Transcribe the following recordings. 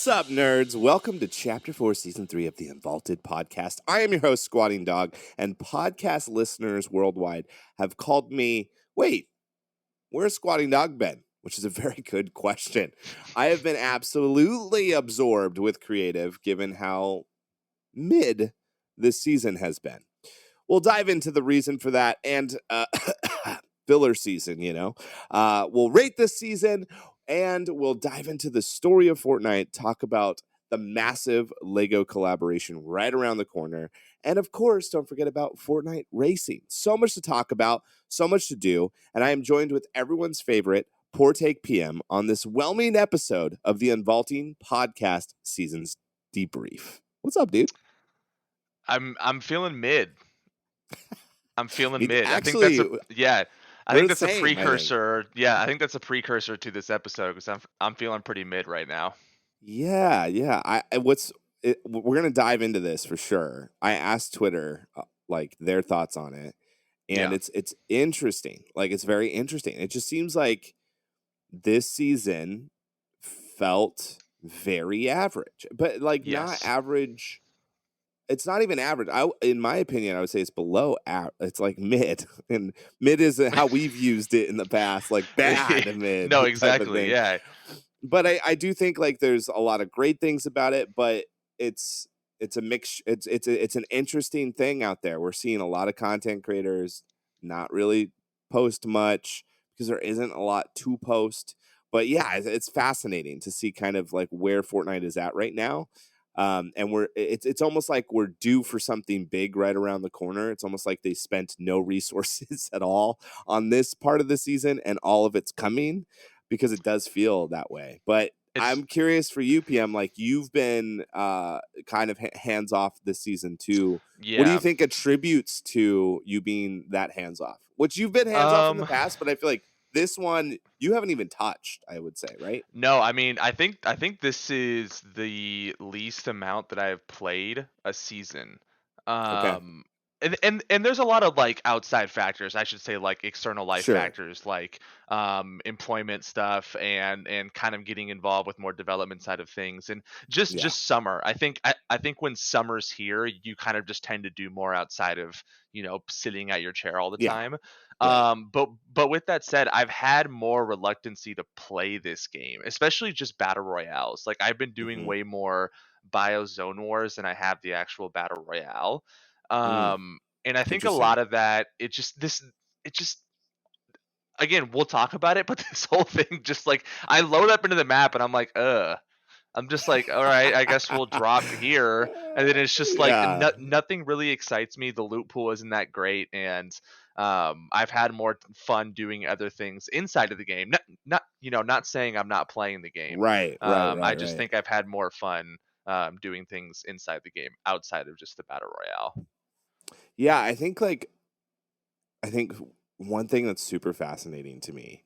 up, nerds? Welcome to Chapter 4, Season 3 of the Unvaulted Podcast. I am your host, Squatting Dog, and podcast listeners worldwide have called me, wait, where's Squatting Dog been? Which is a very good question. I have been absolutely absorbed with creative, given how mid this season has been. We'll dive into the reason for that and filler season, We'll rate this season, and we'll dive into the story of Fortnite, talk about the massive LEGO collaboration right around the corner, and of course, don't forget about Fortnite racing. So much to talk about, so much to do, and I am joined with everyone's favorite Poor Take PM on this whelming episode of the Unvaulting Podcast Season's Debrief. What's up, dude? I'm feeling mid. I'm feeling mid. Actually, I think that's a precursor. Yeah, I think that's a precursor to this episode because I'm feeling pretty mid right now. Yeah. We're gonna dive into this for sure. I asked Twitter like their thoughts on it, and it's interesting. Like, it's very interesting. It just seems like this season felt very average, but not average. It's not even average. In my opinion, I would say it's below average. It's like mid, and mid is how we've used it in the past, like bad mid. No, exactly. Yeah. But I do think like there's a lot of great things about it, but it's a mix. It's an interesting thing out there. We're seeing a lot of content creators not really post much because there isn't a lot to post. But yeah, it's fascinating to see kind of like where Fortnite is at right now. And it's almost like we're due for something big right around the corner. It's almost like they spent no resources at all on this part of the season, and all of it's coming, because it does feel that way. But I'm curious for you, PM, like you've been kind of hands off this season too. Yeah. What do you think attributes to you being that hands off? Which you've been hands off in the past, but I feel like this one you haven't even touched, I would say, right? No, I mean, I think this is the least amount that I've played a season. Okay. And there's a lot of like outside factors, I should say, like external life factors, like employment stuff and kind of getting involved with more development side of things, and just summer. I think when summer's here, you kind of just tend to do more outside of sitting at your chair all the time. Right. But with that said, I've had more reluctancy to play this game, especially just battle royales. Like, I've been doing way more Biozone Wars than I have the actual battle royale. And I think a lot of that, it just again, we'll talk about it, but this whole thing just like, I load up into the map and I'm like, I'm just like, all right, I guess we'll drop here. And then it's just like nothing really excites me. The loot pool isn't that great, and I've had more fun doing other things inside of the game. Not saying I'm not playing the game. Right. I just think I've had more fun doing things inside the game outside of just the battle royale. Yeah, I think one thing that's super fascinating to me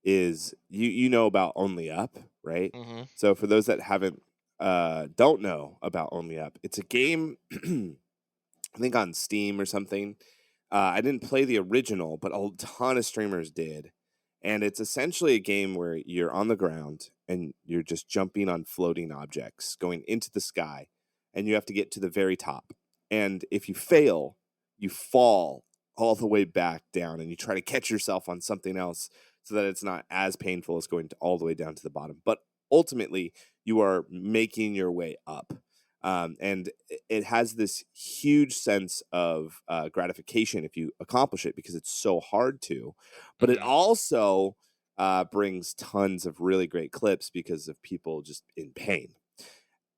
is you know about Only Up, right? Mm-hmm. So for those that don't know about Only Up, it's a game I think on Steam or something. I didn't play the original, but a ton of streamers did. And it's essentially a game where you're on the ground and you're just jumping on floating objects, going into the sky, and you have to get to the very top. And if you fail, you fall all the way back down, and you try to catch yourself on something else so that it's not as painful as going all the way down to the bottom. But ultimately, you are making your way up. And it has this huge sense of gratification if you accomplish it, because it's so hard to. But it also brings tons of really great clips because of people just in pain.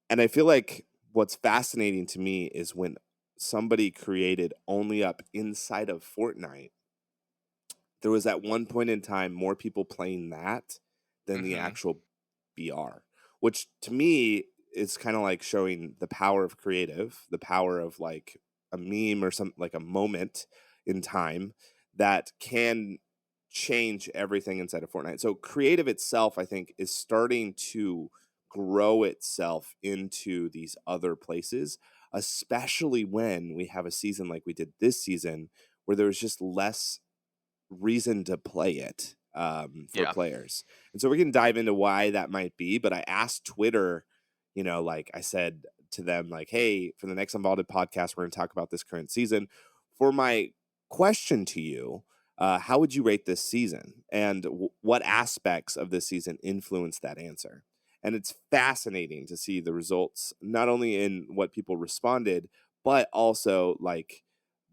And I feel like what's fascinating to me is when somebody created Only Up inside of Fortnite, there was at one point in time more people playing that than the actual BR, which to me is kind of like showing the power of creative, the power of like a meme or something, like a moment in time that can change everything inside of Fortnite. So creative itself, I think, is starting to grow itself into these other places, especially when we have a season like we did this season where there was just less reason to play it. for players. And so we're going to dive into why that might be. But I asked Twitter, like I said to them, like, hey, for the next Unvaulted podcast, we're going to talk about this current season. For my question to you, how would you rate this season? And what aspects of this season influenced that answer? And it's fascinating to see the results, not only in what people responded, but also like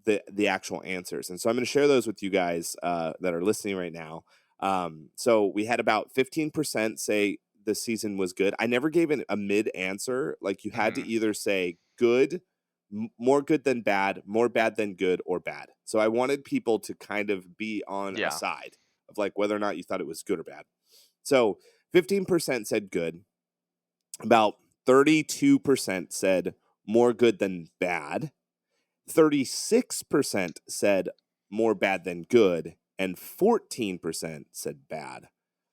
the actual answers. And so I'm going to share those with you guys that are listening right now. So we had about 15% say the season was good. I never gave a mid answer. Like you had to either say good, more good than bad, more bad than good, or bad. So I wanted people to kind of be on a side of like whether or not you thought it was good or bad. So 15% said good. About 32% said more good than bad. 36% said more bad than good, and 14% said bad.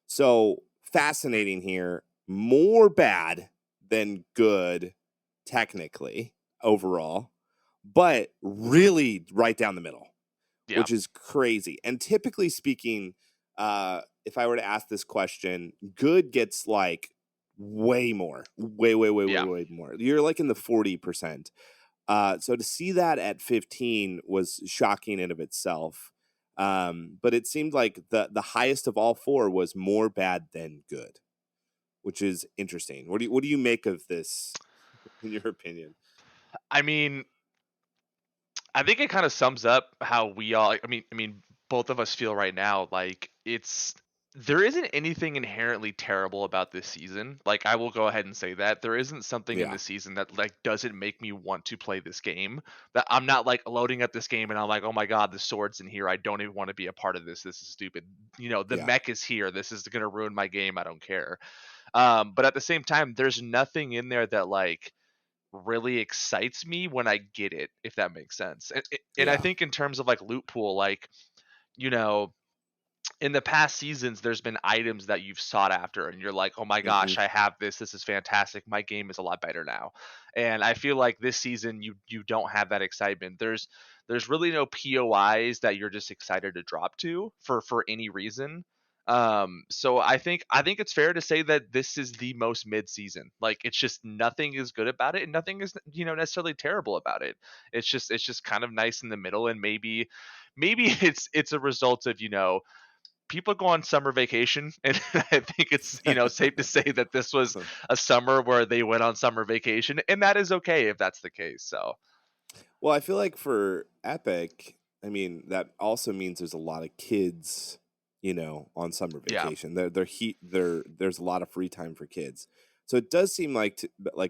So fascinating here. More bad than good, technically, overall, but really right down the middle, which is crazy. And typically speaking, if I were to ask this question, good gets like way more, way more. You're like in the 40%. So to see that at 15 was shocking in of itself. But it seemed like the highest of all four was more bad than good, which is interesting. What do you make of this, in your opinion? I mean, I think it kind of sums up how we all. I mean, both of us feel right now. Like there isn't anything inherently terrible about this season. Like I will go ahead and say that there isn't something in this season that like doesn't make me want to play this game. That I'm not like loading up this game and I'm like, oh my god, the sword's in here. I don't even want to be a part of this. This is stupid. The mech is here. This is gonna ruin my game. I don't care. But at the same time, there's nothing in there that like really excites me when I get it, if that makes sense. And I think in terms of like loot pool, like, you know, in the past seasons, there's been items that you've sought after and you're like, oh my gosh, I have this. This is fantastic. My game is a lot better now. And I feel like this season you don't have that excitement. There's really no POIs that you're just excited to drop to for any reason. So I think it's fair to say that this is the most mid season. Like it's just nothing is good about it and nothing is necessarily terrible about it. It's just kind of nice in the middle, and maybe it's a result of people go on summer vacation, and I think it's safe to say that this was a summer where they went on summer vacation, and that is okay if that's the case. So Well, I feel like for Epic, I mean, that also means there's a lot of kids, on summer yeah, vacation. There's a lot of free time for kids. So it does seem like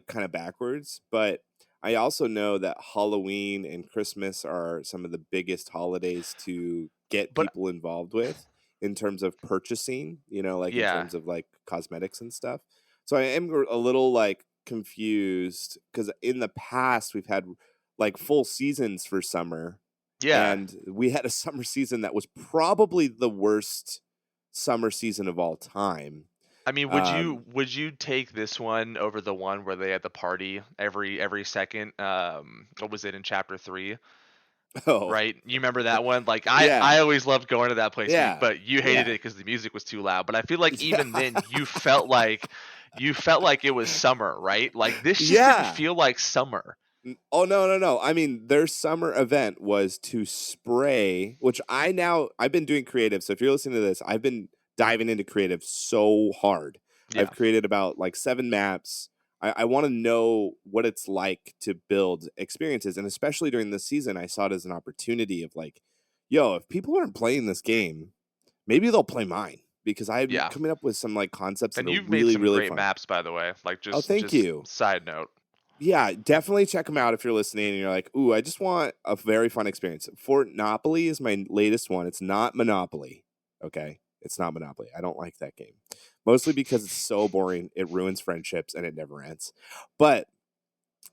kind of backwards, but I also know that Halloween and Christmas are some of the biggest holidays to get but people involved with in terms of purchasing, like in yeah, terms of like cosmetics and stuff. So I am a little like confused because in the past we've had like full seasons for summer, yeah. and we had a summer season that was probably the worst summer season of all time. I mean, would Um, you would you take this one over the one where they had the party every second? What was it in chapter 3? oh, Right? You remember that one? Like I yeah, always loved going to that place, yeah, but you hated yeah, it because the music was too loud. But I feel like yeah, even then you felt like it was summer, right? Like this just didn't yeah. feel like summer. Oh, no, no, no. I mean, their summer event was to spray, which I've been doing creative. So if you're listening to this, I've been diving into creative so hard. Yeah. I've created about like 7 maps. I want to know what it's like to build experiences. And especially during this season, I saw it as an opportunity of like, yo, if people aren't playing this game, maybe they'll play mine, because I'm Yeah. coming up with some like concepts that And are you've made really, some really great fun. maps, by the way. Like Oh, just thank just you. side note. Yeah, definitely check them out if you're listening and you're like, ooh, I just want a very fun experience. Fortnopoly is my latest one. It's not Monopoly. Okay. It's not Monopoly. I don't like that game. Mostly because it's so boring. It ruins friendships and it never ends. But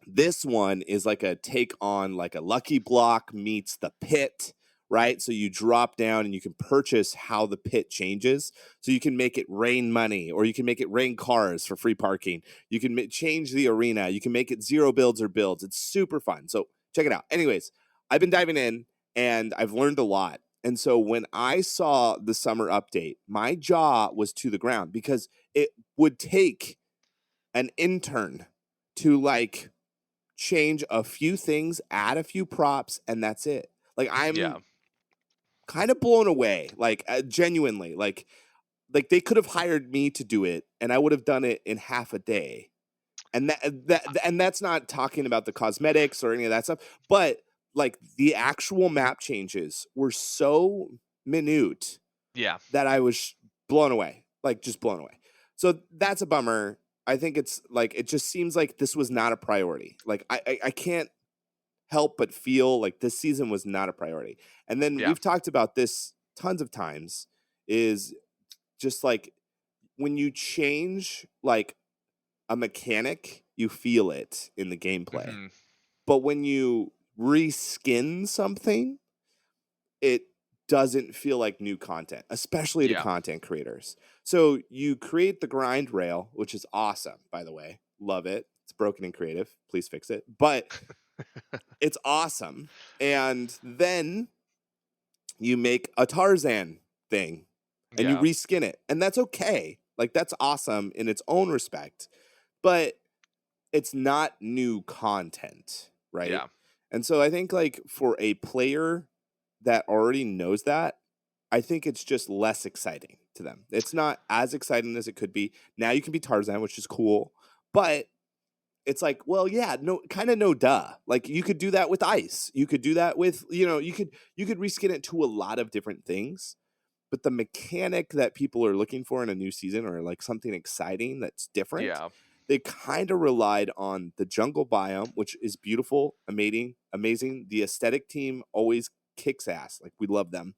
this one is like a take on like a Lucky Block meets the Pit, right? So you drop down and you can purchase how the pit changes. So you can make it rain money, or you can make it rain cars for free parking. You can change the arena. You can make it 0 builds or builds. It's super fun. So check it out. Anyways, I've been diving in and I've learned a lot. And so when I saw the summer update, my jaw was to the ground because it would take an intern to like change a few things, add a few props, and that's it. Like Yeah. I'm kind of blown away, like genuinely, like they could have hired me to do it, and I would have done it in half a day. And that's not talking about the cosmetics or any of that stuff, but like the actual map changes were so minute Yeah. that I was blown away, like just blown away. So that's a bummer. I think it's like it just seems like this was not a priority. Like I can't help but feel like this season was not a priority. And then Yeah. we've talked about this tons of times is just like when you change like a mechanic, you feel it in the gameplay. Mm-hmm. But when you reskin something, it doesn't feel like new content, especially to Yeah. content creators. So you create the grind rail, which is awesome, by the way. Love it. It's broken and creative. Please fix it. But it's awesome. And then you make a Tarzan thing and you Yeah. reskin it. And that's okay. Like that's awesome in its own respect. But it's not new content, right? Yeah. And so I think like for a player that already knows that, I think it's just less exciting to them. It's not as exciting as it could be. Now you can be Tarzan, which is cool, but it's like, well, yeah, no, kind of no duh. Like you could do that with ice. You could do that with, you could reskin it to a lot of different things. But the mechanic that people are looking for in a new season or like something exciting that's different, Yeah. they kind of relied on the jungle biome, which is beautiful, amazing. The aesthetic team always kicks ass. Like we love them.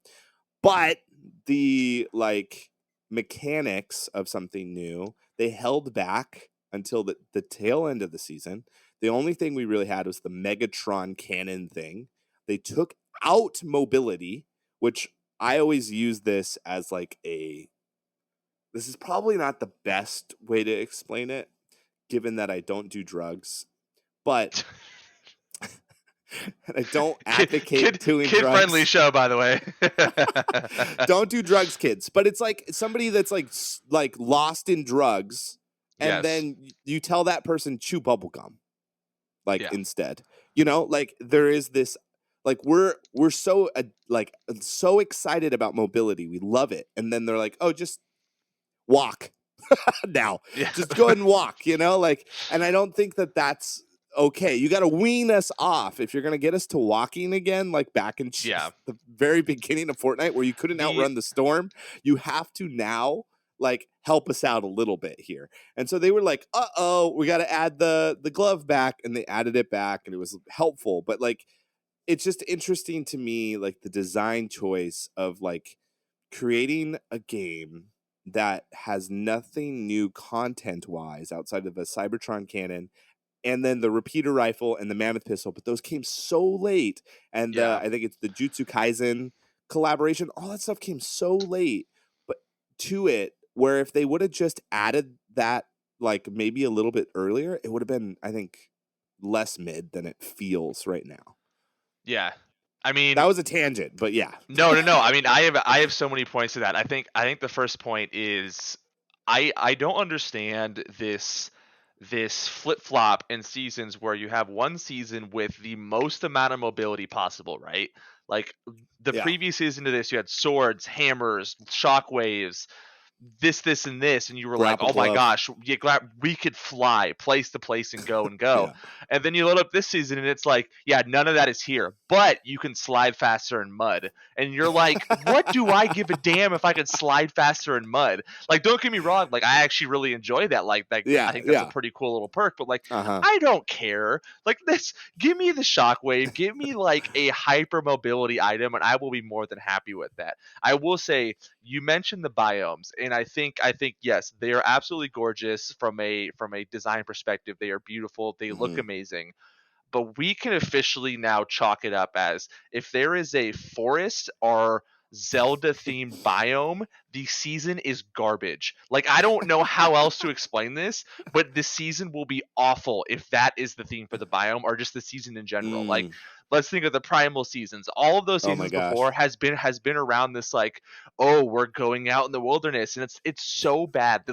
But the like mechanics of something new, they held back until the tail end of the season. The only thing we really had was the Megatron cannon thing. They took out mobility, which I always use this as like this is probably not the best way to explain it, given that I don't do drugs, but I don't advocate doing Kid friendly drugs. show, by the way. Don't do drugs, kids. But it's like somebody that's like lost in drugs, and Yes. then you tell that person chew bubble gum, like Yeah. instead. Like there is this, like we're so like so excited about mobility, we love it, and then they're like, oh, just walk now, Yeah. just go ahead and walk, like, and I don't think that that's okay. You got to wean us off if you're going to get us to walking again, like back in Yeah. the very beginning of Fortnite where you couldn't The outrun the storm. You have to now like help us out a little bit here. And so they were like, uh-oh, we got to add the glove back, and they added it back, and it was helpful. But like it's just interesting to me, like the design choice of like creating a game that has nothing new content wise outside of a Cybertron cannon and then the repeater rifle and the mammoth pistol, but those came so late. And Yeah. I think it's the Jutsu Kaisen collaboration, all that stuff came so late, but to it, where if they would have just added that like maybe a little bit earlier, it would have been, I think, less mid than it feels right now. Yeah. I mean, That was a tangent, but yeah. no. I mean, I have so many points to that. I think the first point is I don't understand this flip flop in seasons where you have one season with the most amount of mobility possible, right? Like the Yeah. previous season to this, you had swords, hammers, shockwaves, this, and this, and you were like, Grapple oh my glove. gosh, we could fly place to place and go and go. Yeah. And then you load up this season and it's like, yeah, none of that is here, but you can slide faster in mud. And you're like, what do I give a damn if I could slide faster in mud? Like, don't get me wrong, like I actually really enjoy that. Like I Yeah. think that's a Yeah. pretty cool little perk, but like Uh-huh. I don't care. Like this, give me the shockwave, give me like a hyper mobility item, and I will be more than happy with that. I will say, you mentioned the biomes, and I think yes, they are absolutely gorgeous from a design perspective. They are beautiful. They look Mm-hmm. amazing. But we can officially now chalk it up as if there is a forest or Zelda themed biome, the season is garbage. Like, I don't know how else to explain this, but the season will be awful if that is the theme for the biome or just the season in general. Like, Mm. let's think of the primal seasons. All of those Oh my seasons before gosh. has been around this, like, oh, we're going out in the wilderness, and it's so bad.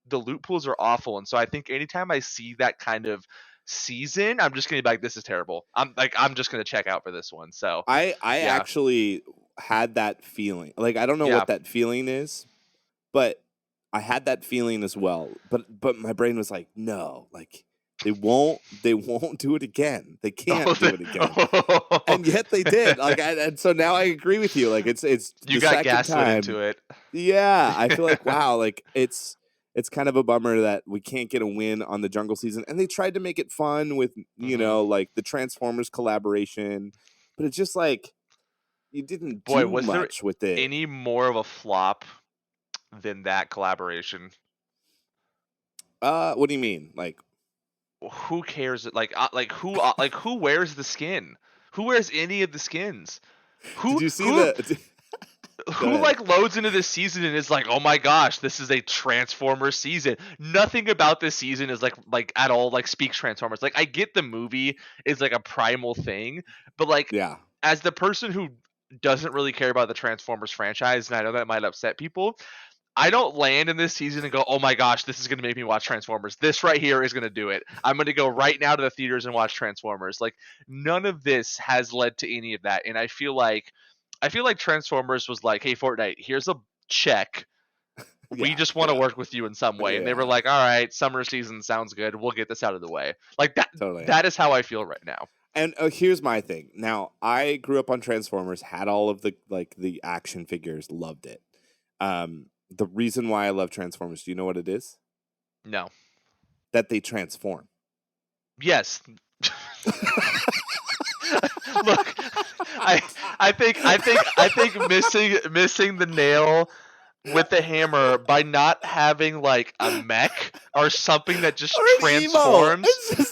The loot pools are awful, and so I think anytime I see that kind of season, I'm just gonna be like, this is terrible. I'm just gonna check out for this one. So I yeah, actually had that feeling. Like, I don't know yeah. what that feeling is, but I had that feeling as well. But my brain was like, no, like they won't do it again. They can't do it again. And yet they did. Like, and so now I agree with you. Like, it's You the got second gaslit time. into it. Yeah, I feel like, wow, like it's kind of a bummer that we can't get a win on the jungle season. And they tried to make it fun with, Mhm. like the Transformers collaboration, but it's just like you didn't Boy, do was there much with it. any more of a flop than that collaboration? What do you mean? Like, Who cares? Like who wears the skin? Who wears any of the skins? did Who you see who the Go who ahead. like loads into this season and is like, oh my gosh, this is a Transformers season. Nothing about this season is like at all like speaks Transformers. Like, I get the movie is like a primal thing, but like, Yeah. as the person who doesn't really care about the Transformers franchise, and I know that might upset people, I don't land in this season and go, oh my gosh, this is going to make me watch Transformers. This right here is going to do it. I'm going to go right now to the theaters and watch Transformers. Like, none of this has led to any of that. And I feel like Transformers was like, hey, Fortnite, here's a check. We Yeah. just want to Yeah. work with you in some way. And they were Yeah. like, all right, summer season sounds good. We'll get this out of the way. Like, that Totally. that is how I feel right now. And here's my thing. Now, I grew up on Transformers, had all of the action figures, loved it. The reason why I love Transformers, do you know what it is? No. That they transform. Yes. Look, I I think missing the nail with the hammer by not having like a mech or something that Or just an emo. transforms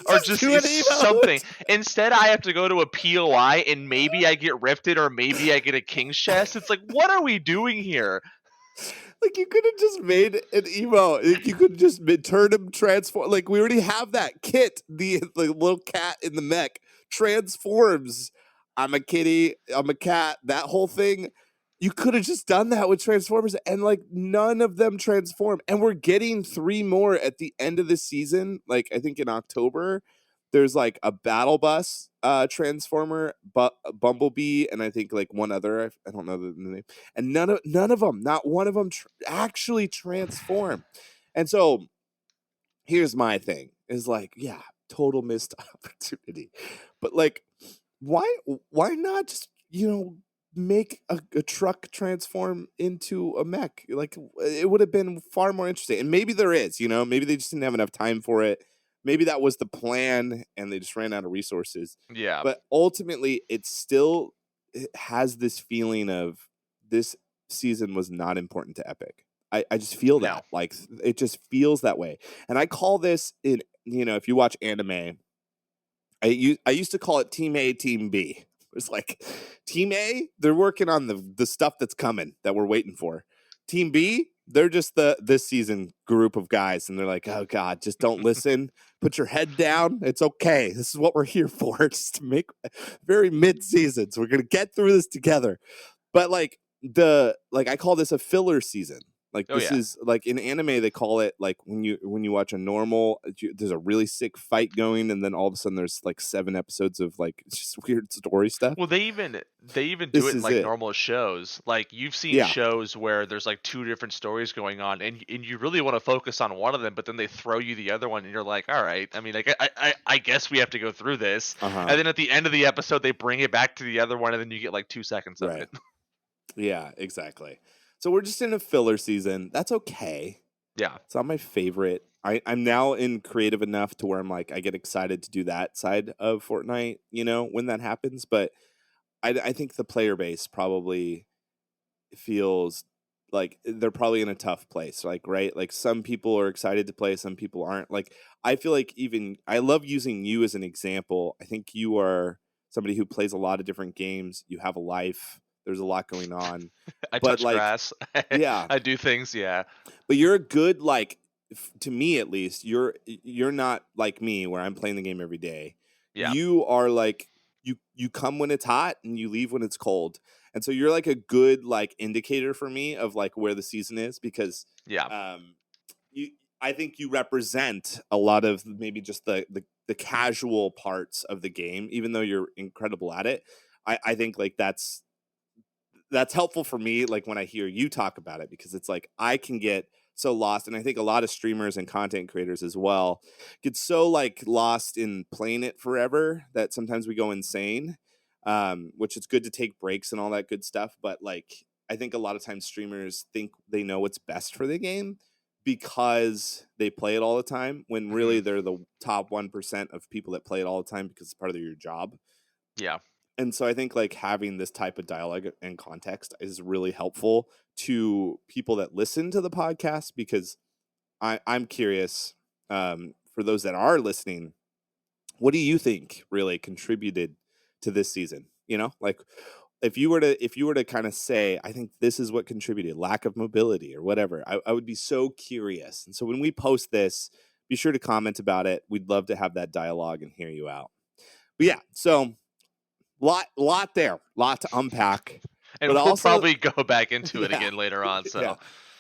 or Just just do is an emo. something. Instead, I have to go to a POI and maybe I get rifted or maybe I get a king's chest. It's like, what are we doing here? Like, you could have just made an emo. Like, you could just turn him transform. Like, we already have that kit. The little cat in the mech transforms. I'm a kitty. I'm a cat. That whole thing. You could have just done that with Transformers, and like none of them transform. And we're getting 3 more at the end of the season. Like, I think in October, there's like a battle bus transformer, but Bumblebee, and I think like one other. I don't know the name, and none of them, not one of them, actually transform. And so here's my thing: is like, yeah, total missed opportunity, but like, why why not just make a truck transform into a mech? Like, it would have been far more interesting. And maybe there is, maybe they just didn't have enough time for it. Maybe that was the plan and they just ran out of resources. Yeah. But ultimately, it has this feeling of this season was not important to Epic. I just feel No. that. Like, it just feels that way. And I call this if you watch anime, I used to call it Team A, Team B. It's like Team A, they're working on the stuff that's coming that we're waiting for. Team B, they're just this season group of guys, and they're like, oh God, just don't listen. Put your head down. It's okay. This is what we're here for. Just to make very mid seasons. We're gonna get through this together. But I call this a filler season. Like, Oh this yeah. is like in anime they call it, like, when you watch a normal, there's a really sick fight going, and then all of a sudden there's like 7 episodes of like just weird story stuff. Well, they even do This it in is like it. normal shows. Like, you've seen Yeah. shows where there's like two different stories going on, and you really want to focus on one of them, but then they throw you the other one, and you're like, all right. I mean, like, I guess we have to go through this, Uh-huh. and then at the end of the episode, they bring it back to the other one, and then you get like 2 seconds of Right. it. Yeah, exactly. So we're just in a filler season. That's okay. Yeah. It's not my favorite. I'm now in creative enough to where I'm like, I get excited to do that side of Fortnite, when that happens. But I think the player base probably feels like they're probably in a tough place. Like, right? Like, some people are excited to play, some people aren't. Like, I feel like, even I love using you as an example. I think you are somebody who plays a lot of different games. You have a life. There's a lot going on. I But touch like, grass. yeah, I do things. Yeah. but you're a good like to me at least. You're not like me where I'm playing the game every day. Yeah. You are like you come when it's hot and you leave when it's cold. And so you're like a good like indicator for me of like where the season is because Yeah. you I think you represent a lot of maybe just the casual parts of the game, even though you're incredible at it. I think like that's helpful for me like when I hear you talk about it because it's like I can get so lost, and I think a lot of streamers and content creators as well get so like lost in playing it forever that sometimes we go insane, which it's good to take breaks and all that good stuff, but like I think a lot of times streamers think they know what's best for the game because they play it all the time when really they're the top 1% of people that play it all the time because it's part of your job. Yeah. And so I think like having this type of dialogue and context is really helpful to people that listen to the podcast because I'm curious, for those that are listening, what do you think really contributed to this season? You know, like if you were to kind of say, I think this is what contributed, lack of mobility or whatever, I would be so curious. And so when we post this, be sure to comment about it. We'd love to have that dialogue and hear you out. But yeah, so lot there, lot to unpack. And But we'll also, probably go back into it yeah, again later on. So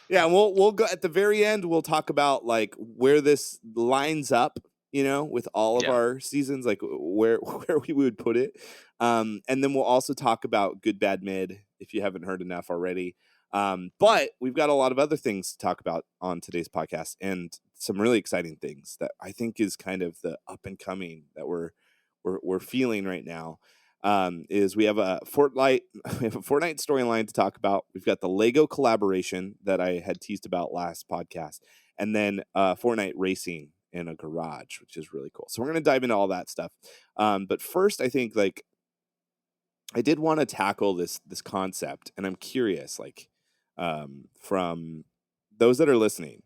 yeah, and we'll go at the very end. We'll talk about like where this lines up, you know, with all of yeah. our seasons, like where we would put it. And then we'll also talk about good, bad, mid if you haven't heard enough already. But we've got a lot of other things to talk about on today's podcast, and some really exciting things that I think is kind of the up and coming that we're feeling right now. Is we have a Fortnite storyline to talk about. We've got the Lego collaboration that I had teased about last podcast, and then Fortnite racing in a garage, which is really cool. So we're gonna dive into all that stuff. But first, I think like I did want to tackle this concept, and I'm curious, like from those that are listening.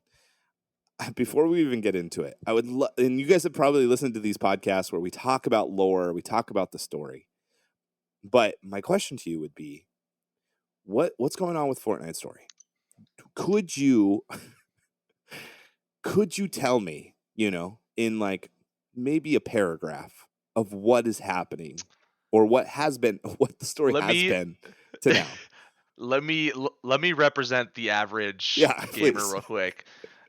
Before we even get into it, I would and you guys have probably listened to these podcasts where we talk about lore, we talk about the story. But my question to you would be, what's going on with Fortnite story? Could you tell me, you know, in like maybe a paragraph of what is happening or what the story Let has me been to now? let me represent the average Yeah, gamer please. real quick.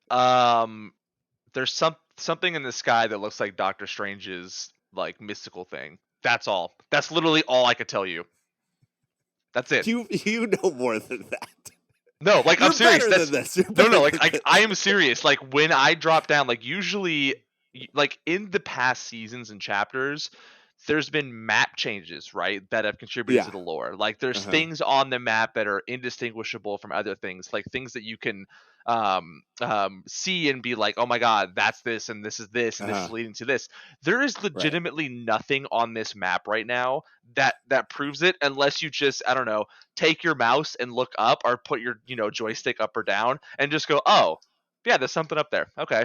There's something in the sky that looks like Doctor Strange's like mystical thing. That's all. That's literally all I could tell you. That's it. You know more than that. No, like You're I'm serious. better than this. No, like I am serious. Like when I drop down, like usually, like in the past seasons and chapters, there's been map changes, right, that have contributed Yeah. to the lore. Like there's Uh-huh. things on the map that are indistinguishable from other things, like things that you can see and be like, oh my god, that's this and this is this and this is leading to this. There is legitimately nothing on this map right now that proves it, unless you just, I don't know, take your mouse and look up or put your, you know, joystick up or down and just go, oh yeah, there's something up there. Okay.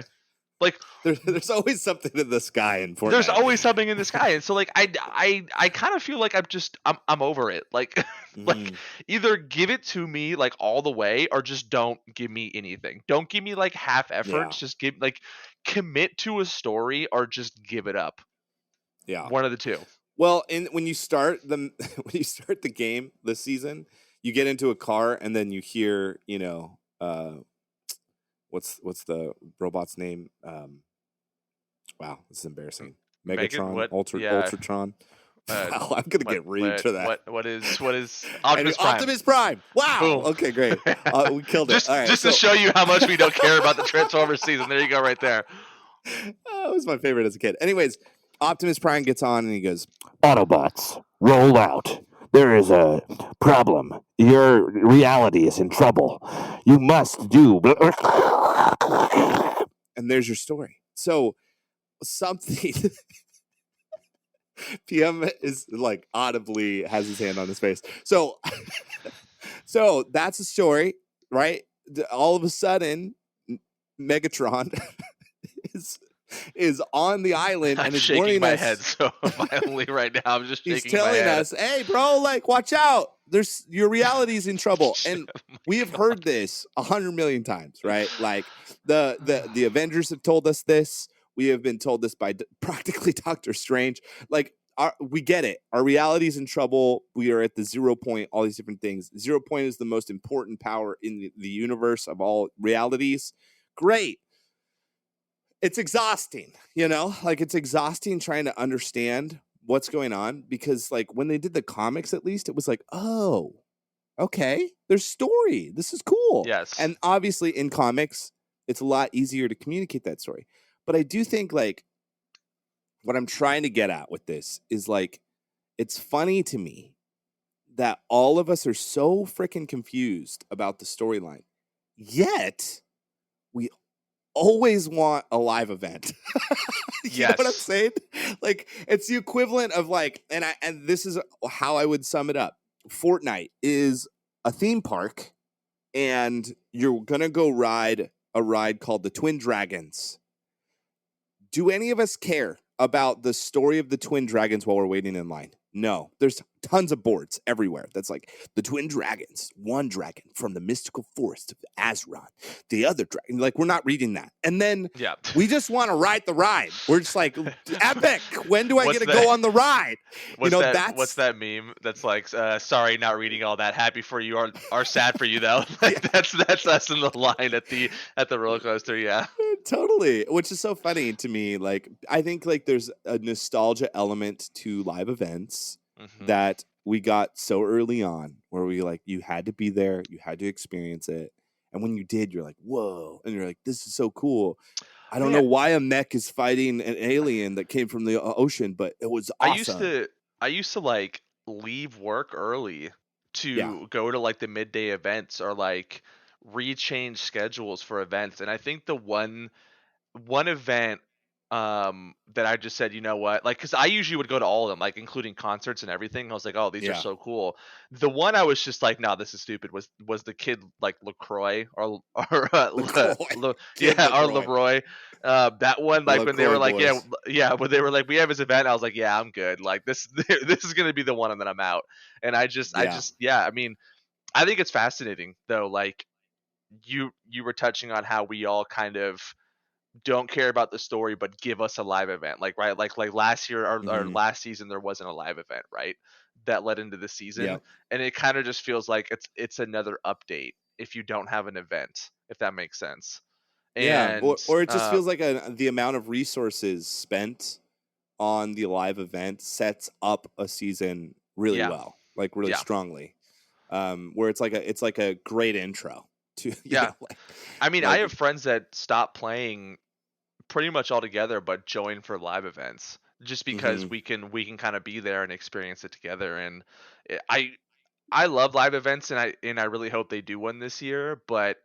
Like there's always something in the sky in Fortnite. there's always something in the sky, and so like I kind of feel like I'm over it. Like like either give it to me like all the way, or just don't give me anything. Don't give me like half efforts. Just give like commit to a story, or just give it up. Yeah, one of the two. Well, when you start the game, the season, you get into a car and then you hear, you know, what's the robot's name? Wow, this is embarrassing. Megatron, Ultratron. Wow, I'm gonna get reamed for that. What is Optimus Prime? Optimus Prime. Wow. Boom. Okay, great. We killed it. Just to show you how much we don't care about the Transformers season. There you go, right there. It was my favorite as a kid. Anyways, Optimus Prime gets on and he goes, "Autobots, roll out. There is a problem. Your reality is in trouble. You must do." And there's your story. So something PM is like audibly has his hand on his face. So that's a story, right? All of a sudden, Megatron is on the island and is shaking warning my us. head so violently right now. I'm just shaking He's telling my head. us, "Hey, bro, like, watch out! your reality's in trouble. And we have heard this 100 million times, right? Like the Avengers have told us this. We have been told this by practically Doctor Strange. Like, we get it. Our reality's in trouble. We are at the 0 point, all these different things. 0 point is the most important power in the universe of all realities. Great. It's exhausting, like it's exhausting trying to understand what's going on, because like when they did the comics, at least it was like, oh, okay, there's story. This is cool. Yes. And obviously in comics, it's a lot easier to communicate that story. But I do think like what I'm trying to get at with this is like, it's funny to me that all of us are so freaking confused about the storyline, yet we always want a live event. You know what I'm saying? Like, it's the equivalent of like, and this is how I would sum it up. Fortnite is a theme park, and you're gonna go ride a ride called the Twin Dragons. Do any of us care about the story of the Twin Dragons while we're waiting in line? No. There's tons of boards everywhere that's like, the Twin Dragons, one dragon from the mystical forest of Azeroth, the other dragon. Like, we're not reading that. And then we just want to ride the ride. We're just like, epic. When do I get to go on the ride? What's that meme that's like, sorry, not reading all that. Happy for you, are sad for you though. Like, that's us in the line at the roller coaster. Yeah. Totally. Which is so funny to me. Like, I think like there's a nostalgia element to live events that we got so early on, where we like, you had to be there, you had to experience it. And when you did, you're like, whoa. And you're like, this is so cool. I don't know why a mech is fighting an alien that came from the ocean, but it was awesome. I used to like leave work early to go to like the midday events, or like rechange schedules for events. And I think the one event that I just said, you know what, like, because I usually would go to all of them, like including concerts and everything. I was like, oh, these are so cool. The one I was just like, no, this is stupid, was the kid like LaCroix or Leroy. That one, like when they were like, when they were like, we have his event, I was like, yeah, I'm good. Like, this is gonna be the one, and then I'm out. And I mean, I think it's fascinating though. Like, you were touching on how we all kind of don't care about the story, but give us a live event. Like, right, like last year or last season, there wasn't a live event, right, that led into the season. And it kind of just feels like it's another update if you don't have an event, if that makes sense. And or it just feels like the amount of resources spent on the live event sets up a season really well, like really strongly. Where it's like a great intro to I mean, I have friends that stop playing pretty much altogether, but join for live events, just because we can kind of be there and experience it together. And I love live events, and I really hope they do one this year. But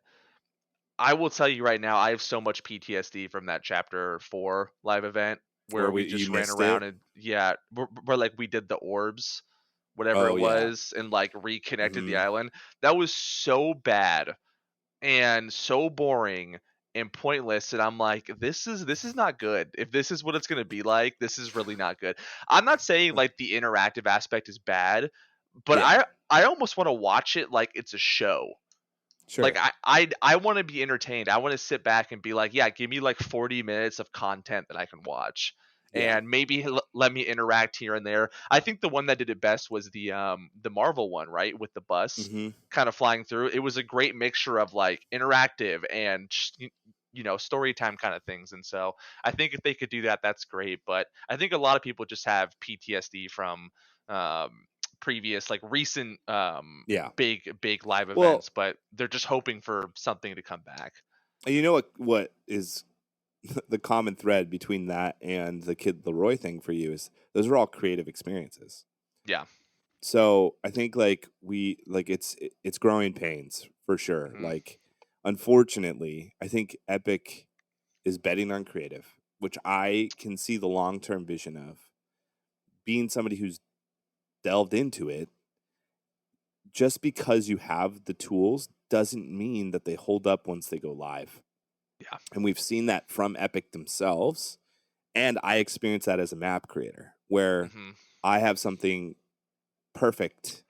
I will tell you right now, I have so much PTSD from that Chapter 4 live event where we just ran around and where like we did the orbs, whatever it was, and like reconnected the island. That was so bad and so boring and pointless, and I'm like, this is not good. If this is what it's going to be like, this is really not good. I'm not saying like the interactive aspect is bad, but I almost want to watch it like it's a show. Sure. Like, I want to be entertained. I want to sit back and be like, yeah, give me like 40 minutes of content that I can watch. And maybe let me interact here and there. I think the one that did it best was the Marvel one, right, with the bus kind of flying through. It was a great mixture of like interactive and story time kind of things. And so I think if they could do that, that's great. But I think a lot of people just have PTSD from previous, like recent big live events, but they're just hoping for something to come back. You know what is the common thread between that and the Kid Leroy thing for you is those are all creative experiences. Yeah. So I think like it's growing pains for sure. Like, unfortunately, I think Epic is betting on creative, which I can see the long-term vision of. Being somebody who's delved into it, just because you have the tools doesn't mean that they hold up once they go live. Yeah. And we've seen that from Epic themselves. And I experienced that as a map creator, where I have something perfect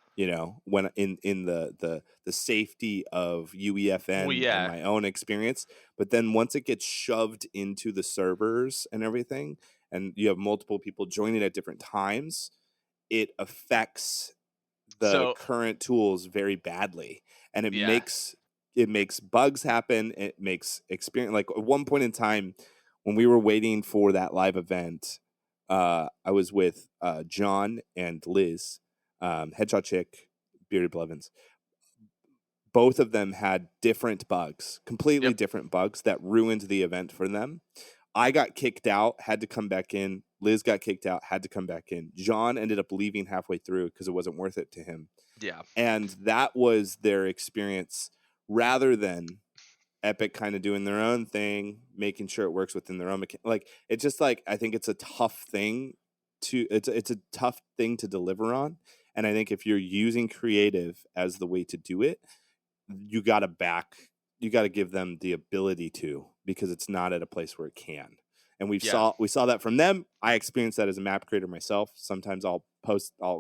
when in the safety of Well, UEFN and yeah. my own experience. But then once it gets shoved into the servers and everything, and you have multiple people joining at different times, it affects the So current tools very badly, and it yeah. makes bugs happen. It makes experience, like at one point in time when we were waiting for that live event, I was with John and Liz, Headshot Chick, Bearded Blevins. Both of them had different bugs, completely Yep. different bugs that ruined the event for them. I got kicked out, had to come back in. Liz got kicked out, had to come back in. John ended up leaving halfway through because it wasn't worth it to him. Yeah. And that was their experience, rather than Epic kind of doing their own thing, making sure it works within their own like, it's just like, I think it's a tough thing it's a tough thing to deliver on. And I think if you're using creative as the way to do it, you got to give them the ability to, because it's not at a place where it can. And we Yeah. saw that from them. I experienced that as a map creator myself. Sometimes I'll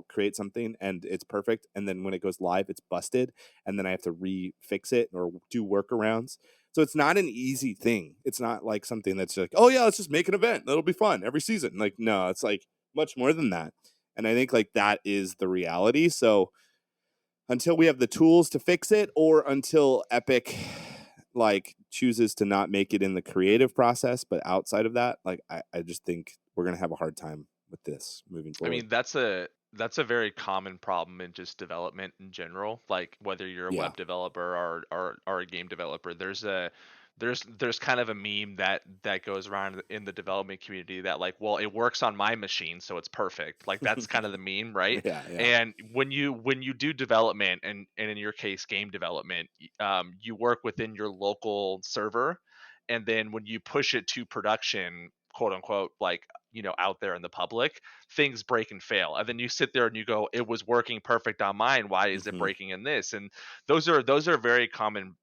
create something and it's perfect, and then when it goes live, it's busted, and then I have to refix it or do workarounds. So it's not an easy thing. It's not like something that's like, oh yeah, let's just make an event, that'll be fun every season. Like, no, it's like much more than that. And I think like that is the reality. So until we have the tools to fix it, or until Epic like chooses to not make it in the creative process, but outside of that, like I just think we're gonna have a hard time with this moving I forward. mean, that's a very common problem in just development in general. Like whether you're a Yeah. web developer or a game developer, there's kind of a meme that goes around in the development community that like, well, it works on my machine, so it's perfect. Like that's kind of the meme, right? Yeah, yeah. And when you do development, and in your case game development, you work within your local server, and then when you push it to production, quote unquote, like out there in the public, things break and fail, and then you sit there and you go, it was working perfect on mine, why is it Mm-hmm. breaking in this? And those are very common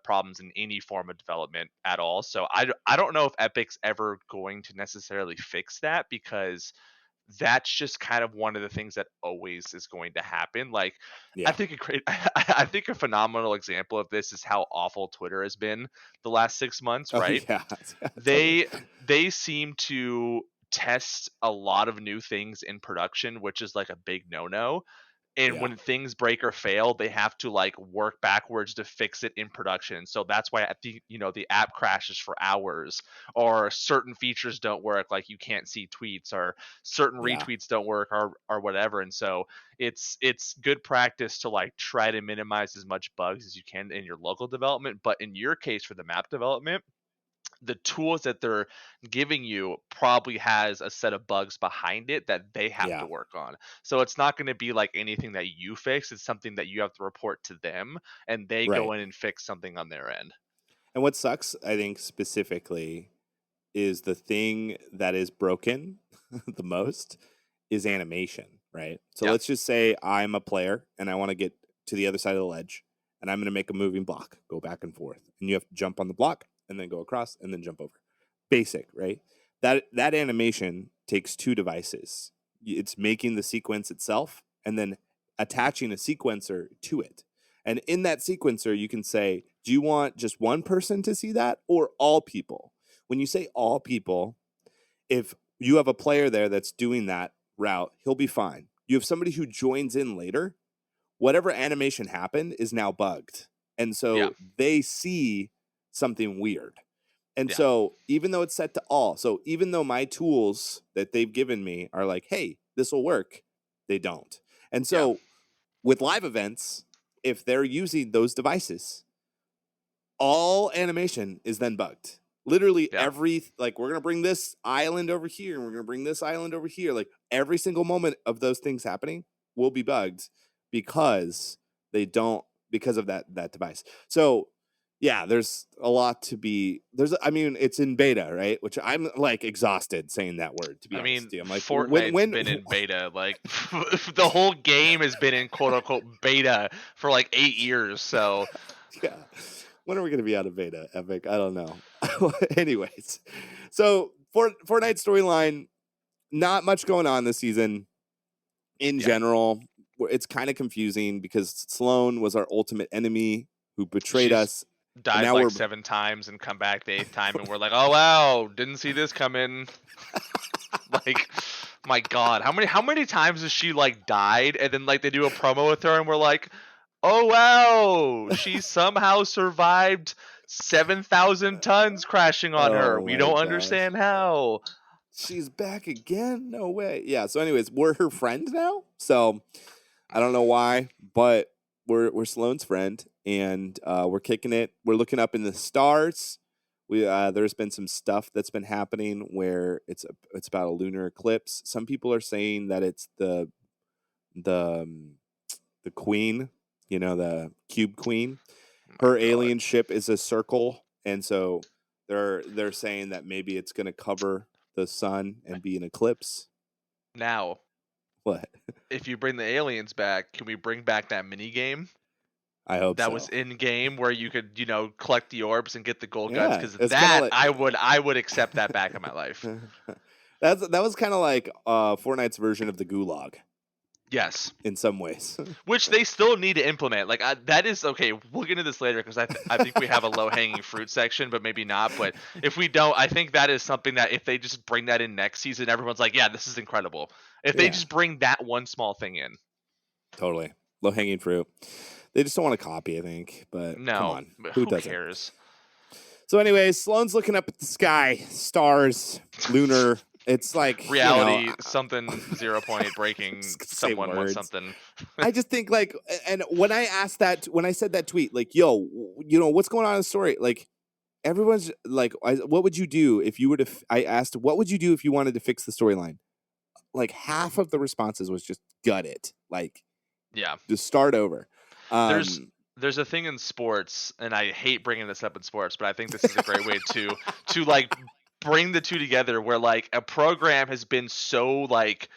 problems in any form of development at all. So I don't know if Epic's ever going to necessarily fix that, because that's just kind of one of the things that always is going to happen. Like I Yeah. think a great I think a phenomenal example of this is how awful Twitter has been the last 6 months, Oh right? yeah. Totally. They seem to test a lot of new things in production, which is like a big no-no. And Yeah. when things break or fail, they have to like work backwards to fix it in production. So that's why at the app crashes for hours, or certain features don't work, like you can't see tweets, or certain Yeah. retweets don't work, or whatever. And so it's good practice to like try to minimize as much bugs as you can in your local development. But in your case, for the map development, the tools that they're giving you probably has a set of bugs behind it that they have to Yeah. work on. So it's not going to be like anything that you fix. It's something that you have to report to them, and they go Right. in and fix something on their end. And what sucks, I think, specifically, is the thing that is broken the most is animation, right? So Yeah. let's just say I'm a player and I want to get to the other side of the ledge, and I'm going to make a moving block, go back and forth. And you have to jump on the block and then go across and then jump over. Basic, right? That animation takes two devices. It's making the sequence itself and then attaching a sequencer to it. And in that sequencer, you can say, do you want just one person to see that or all people? When you say all people, if you have a player there that's doing that route, he'll be fine. You have somebody who joins in later, whatever animation happened is now bugged. And Yeah. so they see something weird. And Yeah. so even though it's set to all, so even though my tools that they've given me are like, hey, this will work, they don't. And Yeah. so with live events, if they're using those devices, all animation is then bugged. Literally Yeah. every, like, we're going to bring this island over here and we're going to bring this island over here. Like every single moment of those things happening will be bugged because because of that device. So yeah, there's a lot to be, I mean, it's in beta, right? Which I'm like exhausted saying that word, to be I honest mean, with you. I'm like, Fortnite's been in beta. Like the whole game has been in quote unquote beta for like 8 years. So yeah. When are we going to be out of beta, Epic? I don't know. Anyways, so Fortnite storyline, not much going on this season in yeah. general. it's kind of confusing because Sloan was our ultimate enemy who betrayed She's us. died now like we're 7 times and come back the 8th time, and we're like, oh wow, didn't see this coming. Like, my God, how many times has she like died, and then like they do a promo with her, and we're like, oh wow, she somehow survived 7,000 tons crashing on her. Oh We my don't gosh. understand how. She's back again? No way. Yeah, so anyways, we're her friend now. So I don't know why, but we're Sloane's friend, and we're kicking it. We're looking up in the stars. There's been some stuff that's been happening where it's about a lunar eclipse. Some people are saying that it's the the queen, the cube queen. My Her God. alien ship is a circle, and so they're saying that maybe it's going to cover the sun and be an eclipse. Now, What? if you bring the aliens back, can we bring back that mini game I hope that was so. in game where you could, collect the orbs and get the gold guns? Yeah, Because it's kind of that like I would accept that back in my life. that was kind of like Fortnite's version of the Gulag Yes, in some ways. which they still need to implement. Like that is okay. We'll get into this later because I think we have a low hanging fruit section, but maybe not. But if we don't, I think that is something that if they just bring that in next season, everyone's like, yeah, this is incredible. If they Yeah, just bring that one small thing in, totally. Low hanging fruit. They just don't want to copy, I think. But come no, on, but who who doesn't? cares? So, anyways, Sloane's looking up at the sky, stars, lunar. It's like Reality something 0.8 breaking. say Someone wants words. something. I just think like, and when I said that tweet, like, yo, what's going on in the story? Like, everyone's like, what would you do if you were to? I asked, what would you do if you wanted to fix the storyline? Like half of the responses was just gut it, like Yeah. just start over. There's there's a thing in sports, and I hate bringing this up in sports, but I think this is a great way to like bring the two together where like a program has been so like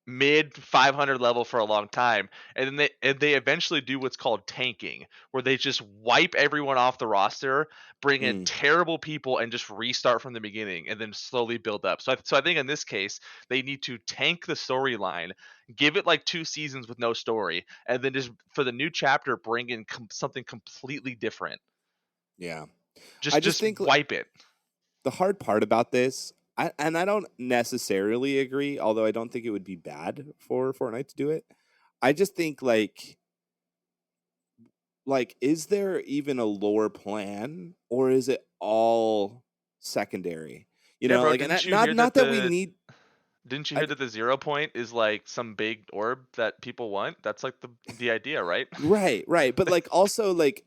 mid 500 level for a long time, and then they eventually do what's called tanking, where they just wipe everyone off the roster, bring in Mm, terrible people, and just restart from the beginning, and then slowly build up. So I think in this case they need to tank the storyline, give it like 2 seasons with no story, and then just for the new chapter bring in something completely different. yeah, I Just just just think wipe it. the hard part about this, and I don't necessarily agree, although I don't think it would be bad for Fortnite to do it. I just think like is there even a lore plan, or is it all secondary? Yeah, bro, Like, and not that we need. didn't you I, hear that the 0 point is like some big orb that people want? That's like the idea, right? right, but like also like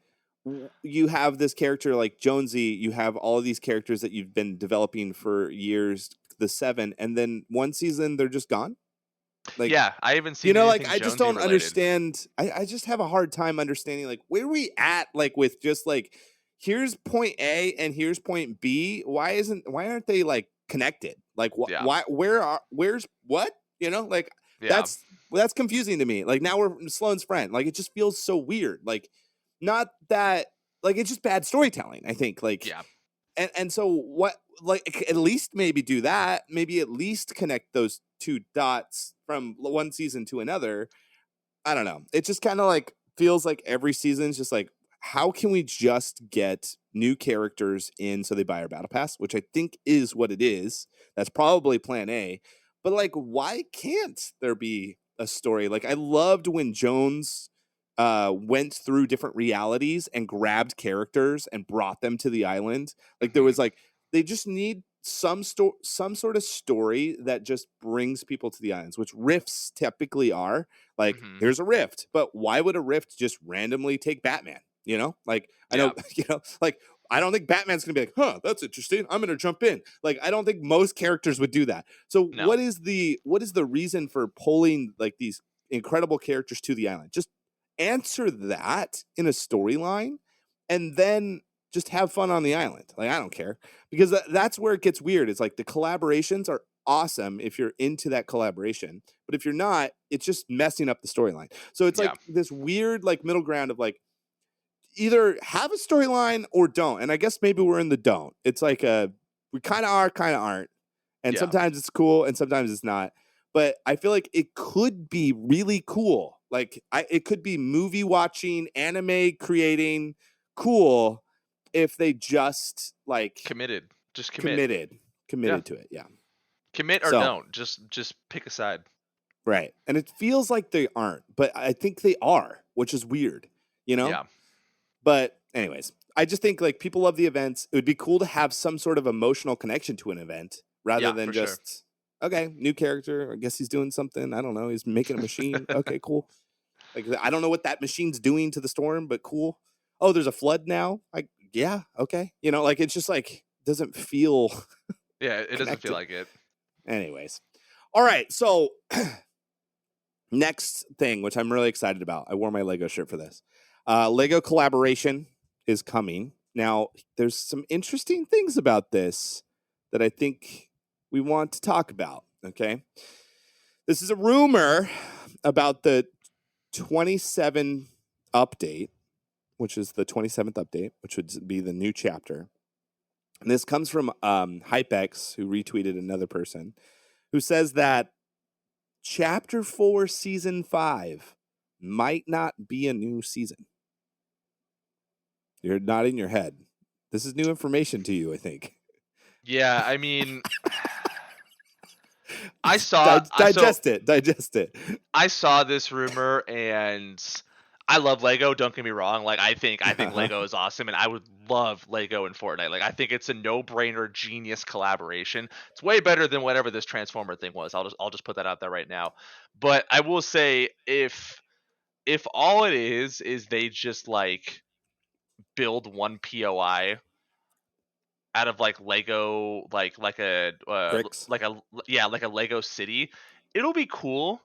you have this character like Jonesy, you have all of these characters that you've been developing for years, the 7, and then one season they're just gone. Like, Yeah, I haven't seen like anything I just Jonesy don't related. understand. I just have a hard time understanding like where are we at, like with just like here's point A and here's point B. Why aren't they like connected? Like Yeah, where's what? Like yeah, that's confusing to me. Like now we're Sloane's friend. Like it just feels so weird. Like not that like it's just bad storytelling, I think. Like yeah, and so what, like at least maybe do that, maybe at least connect those two dots from one season to another. I don't know, it just kind of like feels like every season's just like, how can we just get new characters in so they buy our battle pass, which I think is what it is. That's probably plan A. But like, why can't there be a story? Like I loved when Jones went through different realities and grabbed characters and brought them to the island. Like there hmm, was like, they just need some sort of story that just brings people to the islands, which rifts typically are. Like hmm, here's a rift, but why would a rift just randomly take Batman? Like I yeah, know, like I don't think Batman's gonna be like, huh, that's interesting, I'm gonna jump in. Like I don't think most characters would do that. So no, what is the reason for pulling like these incredible characters to the island? Just answer that in a storyline, and then just have fun on the island. Like I don't care, because that's where it gets weird. It's like the collaborations are awesome if you're into that collaboration, but if you're not, it's just messing up the storyline. So it's yeah, like this weird like middle ground of like either have a storyline or don't. And I guess maybe we're in the don't. It's like we kind of are, kind of aren't. And yeah, sometimes it's cool and sometimes it's not. But I feel like it could be really cool Like it could be movie watching, anime creating, cool if they just like Committed. Just commit. committed Yeah. to it. Yeah. Commit or So don't. Just pick a side. right, and it feels like they aren't, but I think they are, which is weird, you know. Yeah. But anyways, I just think like people love the events. It would be cool to have some sort of emotional connection to an event rather Yeah, than for sure. just okay, new character. I guess he's doing something. I don't know. He's making a machine. Okay, cool. Like I don't know what that machine's doing to the storm, but cool. Oh, there's a flood now. Like yeah, okay. You know, like it's just like doesn't feel Yeah, it doesn't feel connected. like it. Anyways, all right. So next thing, which I'm really excited about. I wore my Lego shirt for this. Lego collaboration is coming. Now, there's some interesting things about this that I think we want to talk about. Okay. This is a rumor about the 27 update, which is the 27th update, which would be the new chapter. And this comes from HypeX, who retweeted another person, who says that Chapter 4, Season 5 might not be a new season. You're nodding your head. This is new information to you, I think. Yeah, I mean, I saw Digest it. I saw this rumor, and I love Lego. Don't get me wrong. Like I think Lego is awesome, and I would love Lego and Fortnite. Like I think it's a no-brainer, genius collaboration. It's way better than whatever this Transformer thing was. I'll just put that out there right now. But I will say, if all it is they just like build one POI out of like Lego, like a Bricks. like a yeah, like a Lego city, it'll be cool.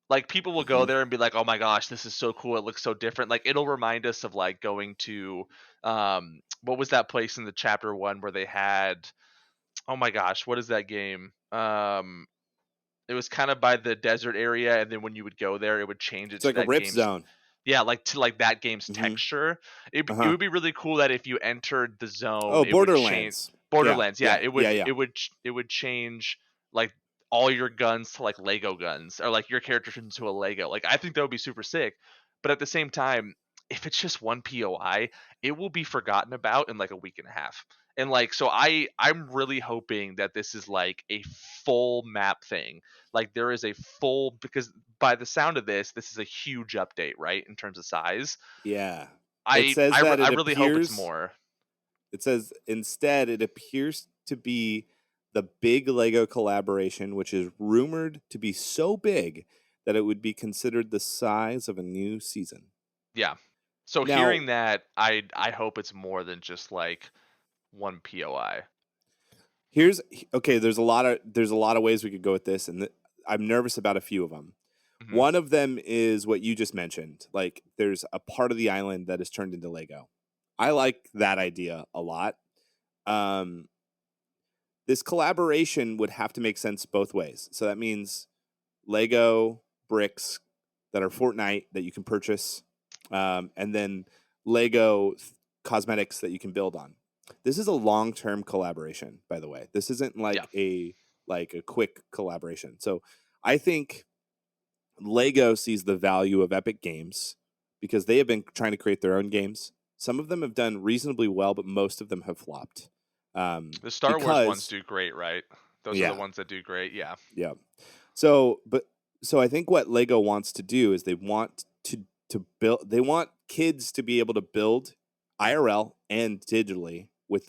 Like people will go Mm-hmm. there and be like, "Oh my gosh, this is so cool. It looks so different." Like it'll remind us of like going to what was that place in the chapter 1 where they had, oh my gosh, what is that game? It was kind of by the desert area, and then when you would go there, it would change it It's to like a that rip game's, zone. yeah, like to like that game's Mm-hmm. texture. It Uh-huh. would be really cool that if you entered the zone, Oh, it would change. Borderlands. Borderlands, yeah, Yeah. it would change like all your guns to like Lego guns, or like your character turns into a Lego. Like I think that would be super sick. But at the same time, if it's just one POI, it will be forgotten about in like a week and a half. And like so I'm really hoping that this is like a full map thing. Like there is a full, because by the sound of this is a huge update, right? In terms of size. Yeah. It says that I it really hope it's appears. more. It says instead it appears to be the big Lego collaboration, which is rumored to be so big that it would be considered the size of a new season. Yeah. So Now, hearing that, I hope it's more than just like one POI. here's okay. There's a lot of ways we could go with this, and I'm nervous about a few of them. Mm-hmm. One of them is what you just mentioned. Like, there's a part of the island that is turned into Lego. I like that idea a lot. This collaboration would have to make sense both ways. So that means Lego bricks that are Fortnite that you can purchase, and then Lego cosmetics that you can build on. This is a long-term collaboration, by the way. This isn't like a quick collaboration. So I think Lego sees the value of Epic Games because they have been trying to create their own games. Some of them have done reasonably well, but most of them have flopped. The Star Wars ones do great, right? Those are the ones that do great. Yeah. Yeah. So I think what Lego wants to do is they want to build. They want kids to be able to build IRL and digitally with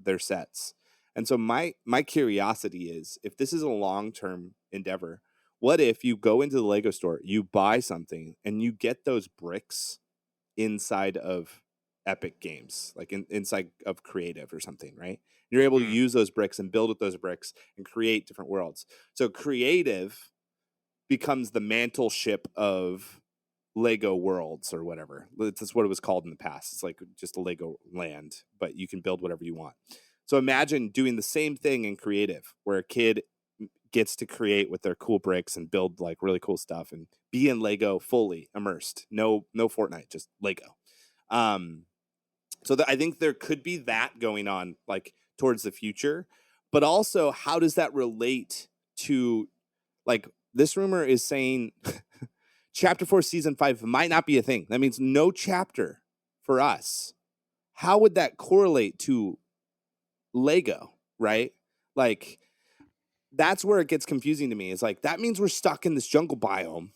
their sets. And so my curiosity is, if this is a long-term endeavor, what if you go into the Lego store, you buy something, and you get those bricks inside of Epic Games, like inside of Creative or something, right? You're able to use those bricks and build with those bricks and create different worlds. So Creative becomes the mantle ship of Lego Worlds or whatever. That's what it was called in the past. It's like just a Lego land, but you can build whatever you want. So imagine doing the same thing in Creative, where a kid gets to create with their cool bricks and build like really cool stuff and be in Lego fully immersed. No Fortnite, just Lego. So I think there could be that going on like towards the future, but also how does that relate to, like, this rumor is saying Chapter 4, Season 5 might not be a thing. That means no chapter for us. How would that correlate to Lego, right? Like, that's where it gets confusing to me. It's like, that means we're stuck in this jungle biome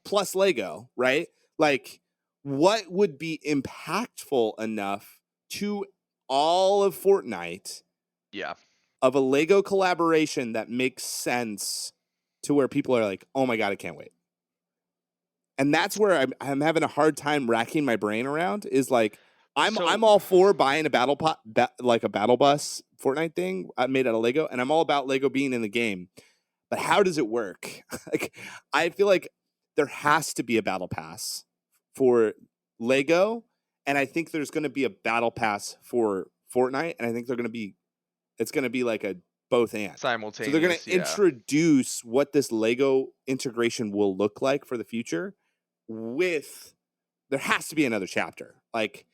plus Lego, right? Like, what would be impactful enough to all of Fortnite of a Lego collaboration that makes sense to where people are like, oh my God, I can't wait. And that's where I'm having a hard time racking my brain around is like, I'm all for buying a like a battle bus Fortnite thing made out of Lego, and I'm all about Lego being in the game. But how does it work? Like, I feel like there has to be a battle pass for Lego, and I think there's going to be a battle pass for Fortnite, and I think it's going to be like a both and simultaneous. So they're going to introduce what this Lego integration will look like for the future. There has to be another chapter, like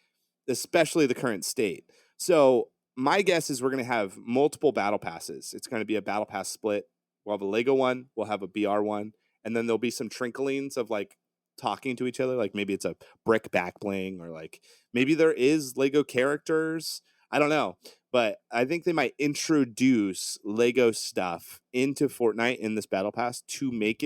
especially the current state. So my guess is we're going to have multiple battle passes. It's going to be a battle pass split. We'll have a Lego one, we'll have a BR one, and then there'll be some trinklings of like talking to each other. Like maybe it's a brick back bling, or like maybe there is Lego characters. I don't know. But I think they might introduce Lego stuff into Fortnite in this battle pass to make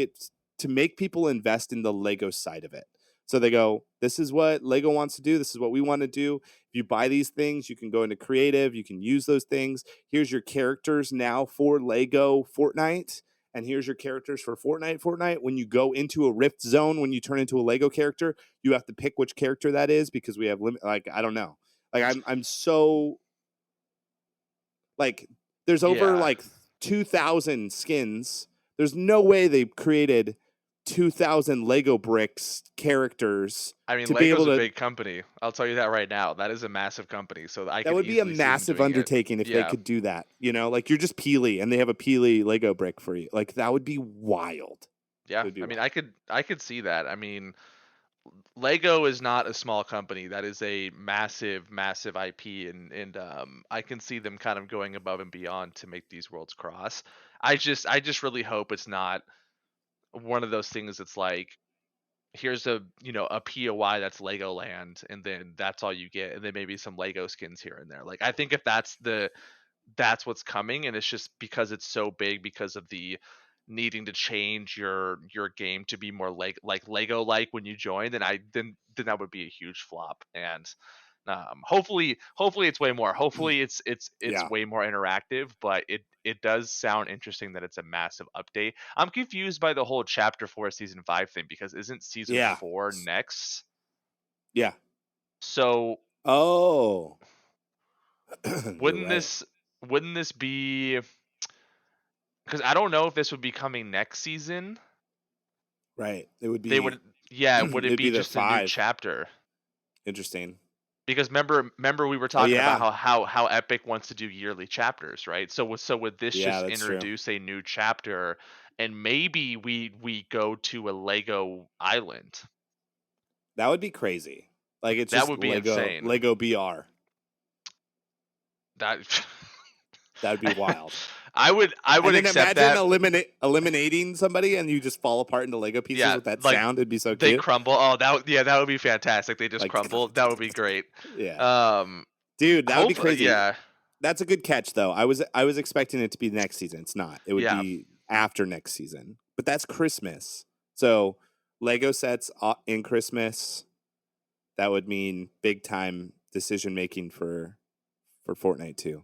people invest in the Lego side of it. So they go, this is what Lego wants to do. This is what we want to do. If you buy these things, you can go into creative. You can use those things. Here's your characters now for Lego Fortnite. And here's your characters for Fortnite. When you go into a Rift Zone, when you turn into a Lego character, you have to pick which character that is because we have like, I don't know. Like I'm so like there's over like 2,000 skins. There's no way they created 2,000 Lego bricks characters. I mean, Lego's a big company. I'll tell you that right now. That is a massive company. So that would be a massive undertaking if they could do that. You know, like you're just Peely and they have a Peely Lego brick for you. Like that would be wild. Yeah, I mean, I could see that. I mean, Lego is not a small company. That is a massive, massive IP, and I can see them kind of going above and beyond to make these worlds cross. I just really hope it's not one of those things that's like, here's a POI that's Legoland, and then that's all you get, and then maybe some Lego skins here and there. Like, I think if that's what's coming, and it's just because it's so big because of the needing to change your game to be more like Lego like when you join, then that would be a huge flop. And hopefully it's way more. Hopefully it's way more interactive, but it does sound interesting that it's a massive update. I'm confused by the whole Chapter 4 Season 5 thing, because isn't Season 4 next? Yeah. So wouldn't this be, because I don't know if this would be coming next season. Right. It would be. Would it be just a new chapter? Interesting. Because remember we were talking about how Epic wants to do yearly chapters, right? So would this just introduce a new chapter, and maybe we go to a Lego island? That would be crazy. Like it's that would be insane. Lego BR. That'd be wild. I would accept that. Imagine eliminating somebody and you just fall apart into Lego pieces with that sound. It'd be so cute. They crumble. Oh, that would be fantastic. They just crumble. That would be great. Yeah. Dude, that would be crazy. Yeah. That's a good catch though. I was expecting it to be next season. It's not. It would be after next season. But that's Christmas. So Lego sets in Christmas. That would mean big time decision making for Fortnite too.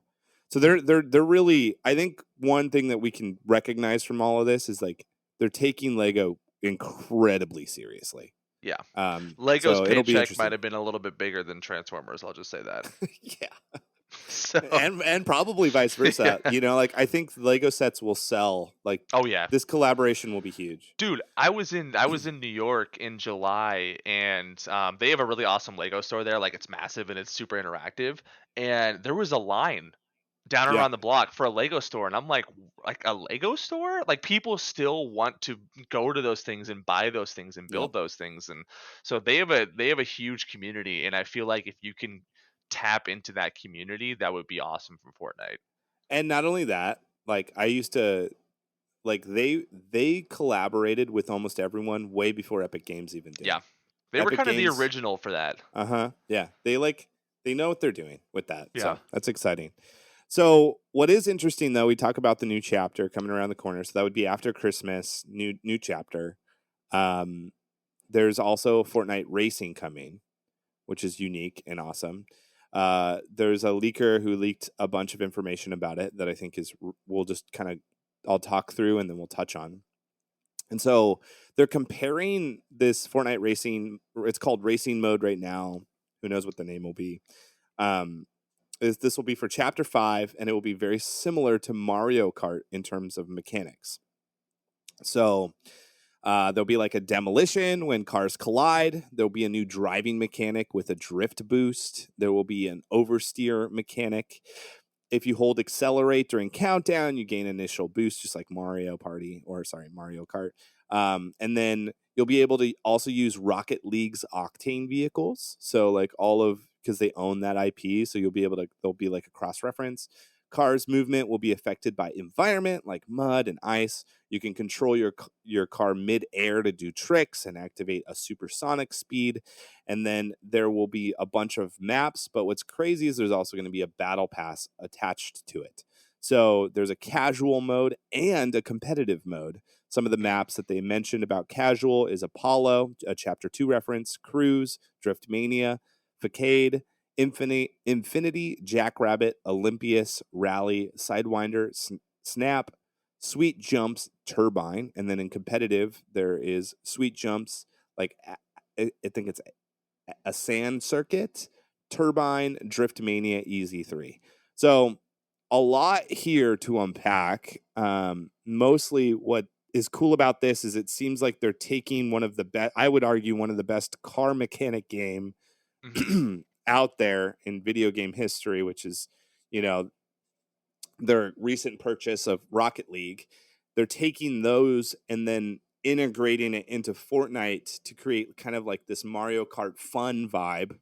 So they're really, I think one thing that we can recognize from all of this is like they're taking Lego incredibly seriously. Yeah. Lego's paycheck might have been a little bit bigger than Transformers. I'll just say that. Yeah. So. And probably vice versa. You know, like I think Lego sets will sell. Like, oh yeah, this collaboration will be huge. Dude, I was in New York in July, and they have a really awesome Lego store there. Like, it's massive and it's super interactive. And there was a line down around the block for a Lego store, and I'm like a Lego store? Like, people still want to go to those things and buy those things and build those things, and so they have a huge community. And I feel like if you can tap into that community, that would be awesome for Fortnite. And not only that, like I used to like they collaborated with almost everyone way before Epic Games even did. Yeah. They were Epic kind of the Games, original for that. yeah, they know what they're doing with that. Yeah. So that's exciting. So what is interesting though, we talk about the new chapter coming around the corner. So that would be after Christmas, new chapter. There's also Fortnite Racing coming, which is unique and awesome. There's a leaker who leaked a bunch of information about it that I think we'll just kind of, I'll talk through and then we'll touch on. And so they're comparing this Fortnite Racing, it's called Racing Mode right now. Who knows what the name will be. This will be for Chapter 5, and it will be very similar to Mario Kart in terms of mechanics. So there'll be like a demolition when cars collide. There'll be a new driving mechanic with a drift boost. There will be an oversteer mechanic. If you hold accelerate during countdown, you gain initial boost, just like Mario Kart. And then you'll be able to also use Rocket League's Octane vehicles. So like because they own that IP, so there'll be like a cross-reference. Cars' movement will be affected by environment like mud and ice. You can control your car mid-air to do tricks and activate a supersonic speed. And then there will be a bunch of maps. But what's crazy is there's also going to be a battle pass attached to it. So there's a casual mode and a competitive mode. Some of the maps that they mentioned about casual is Apollo, a Chapter 2 reference, Cruise, Driftmania, Facade, Infinity, Jackrabbit, Olympius, Rally, Sidewinder, Snap, Sweet Jumps, Turbine, and then in competitive there is Sweet Jumps, like I think it's a sand circuit, Turbine, Driftmania, Easy 3. So a lot here to unpack. Mostly what is cool about this is it seems like they're taking one of the best, I would argue one of the best car mechanic game out there in video game history, which is, their recent purchase of Rocket League. They're taking those and then integrating it into Fortnite to create kind of like this Mario Kart fun vibe,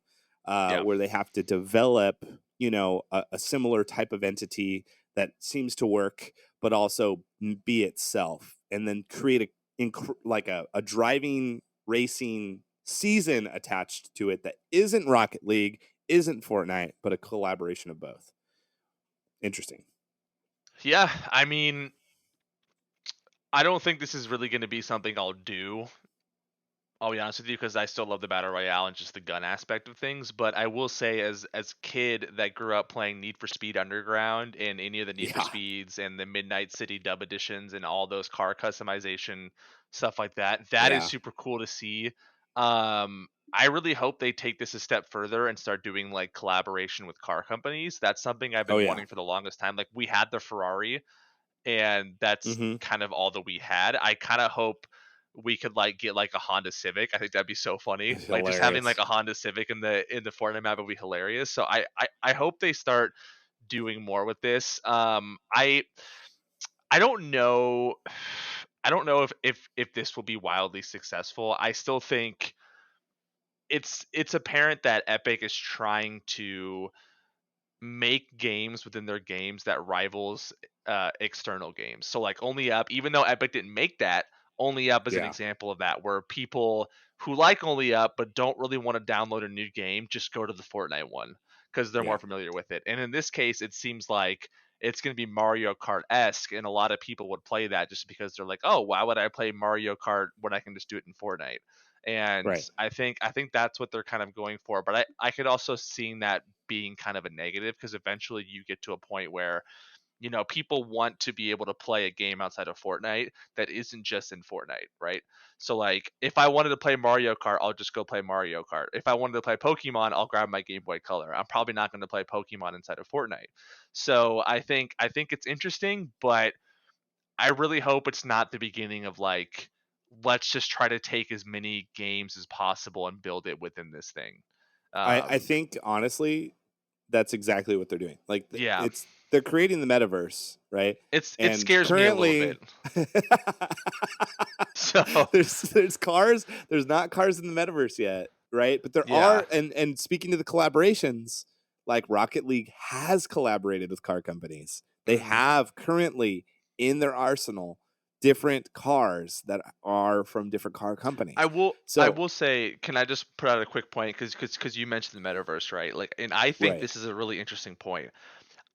where they have to develop, a similar type of entity that seems to work, but also be itself, and then create a driving racing season attached to it that isn't Rocket League, isn't Fortnite, but a collaboration of both. Interesting. Yeah, I mean, I don't think this is really going to be something I'll do. I'll be honest with you, because I still love the battle royale and just the gun aspect of things. But I will say, as kid that grew up playing Need for Speed Underground and any of the Need for Speeds and the Midnight City dub editions and all those car customization stuff like that, that is super cool to see. I really hope they take this a step further and start doing like collaboration with car companies. That's something I've been wanting for the longest time. Like, we had the Ferrari, and that's kind of all that we had. I kind of hope we could like get like a Honda Civic. I think that'd be so funny. Like, just having like a Honda Civic in the Fortnite map would be hilarious. So I hope they start doing more with this. I don't know. I don't know if this will be wildly successful. I still think it's apparent that Epic is trying to make games within their games that rivals external games. So like Only Up, even though Epic didn't make that, Only Up is an example of that, where people who like Only Up but don't really want to download a new game just go to the Fortnite one because they're more familiar with it. And in this case, it seems like it's going to be Mario Kart-esque, and a lot of people would play that just because they're like, oh, why would I play Mario Kart when I can just do it in Fortnite? And I think that's what they're kind of going for. But I could also see that being kind of a negative, because eventually you get to a point where, people want to be able to play a game outside of Fortnite that isn't just in Fortnite, right? So like, if I wanted to play Mario Kart, I'll just go play Mario Kart. If I wanted to play Pokemon, I'll grab my Game Boy Color. I'm probably not going to play Pokemon inside of Fortnite. So I think it's interesting, but I really hope it's not the beginning of like, let's just try to take as many games as possible and build it within this thing. I think honestly, that's exactly what they're doing. Like, Yeah, they're creating the metaverse, right? it scares me a little bit. So there's cars. There's not cars in the metaverse yet, right? But there are, and speaking to the collaborations, like Rocket League has collaborated with car companies. They have currently in their arsenal different cars that are from different car companies. I will So say, can I just put out a quick point, because you mentioned the metaverse, right? Like, and I think right, this is a really interesting point.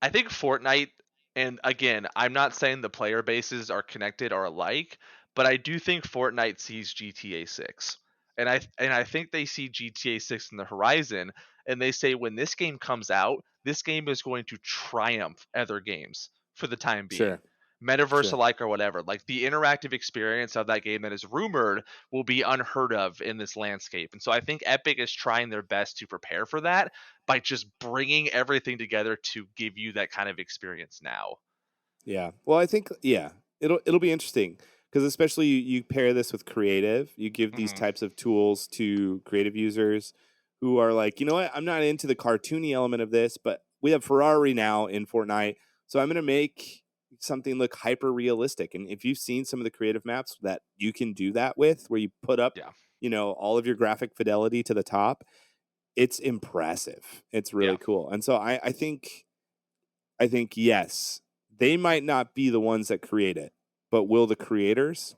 I think Fortnite, and again, I'm not saying the player bases are connected or alike, but I do think Fortnite sees GTA 6. And I think they see GTA 6 in the horizon, and they say when this game comes out, this game is going to triumph other games for the time being. sure, Metaverse sure. alike or whatever. Like, the interactive experience of that game that is rumored will be unheard of in this landscape. And so I think Epic is trying their best to prepare for that by just bringing everything together to give you that kind of experience now. Yeah. Well, I think it'll be interesting because especially you pair this with creative. You give these Hmm. types of tools to creative users who are like, you know what, I'm not into the cartoony element of this, but we have Ferrari now in Fortnite, so I'm gonna make something look hyper realistic. And if you've seen some of the creative maps that you can do that with, where you put up, Yeah. all of your graphic fidelity to the top, it's impressive. It's Yeah. really cool. And so I think yes, they might not be the ones that create it, but will the creators?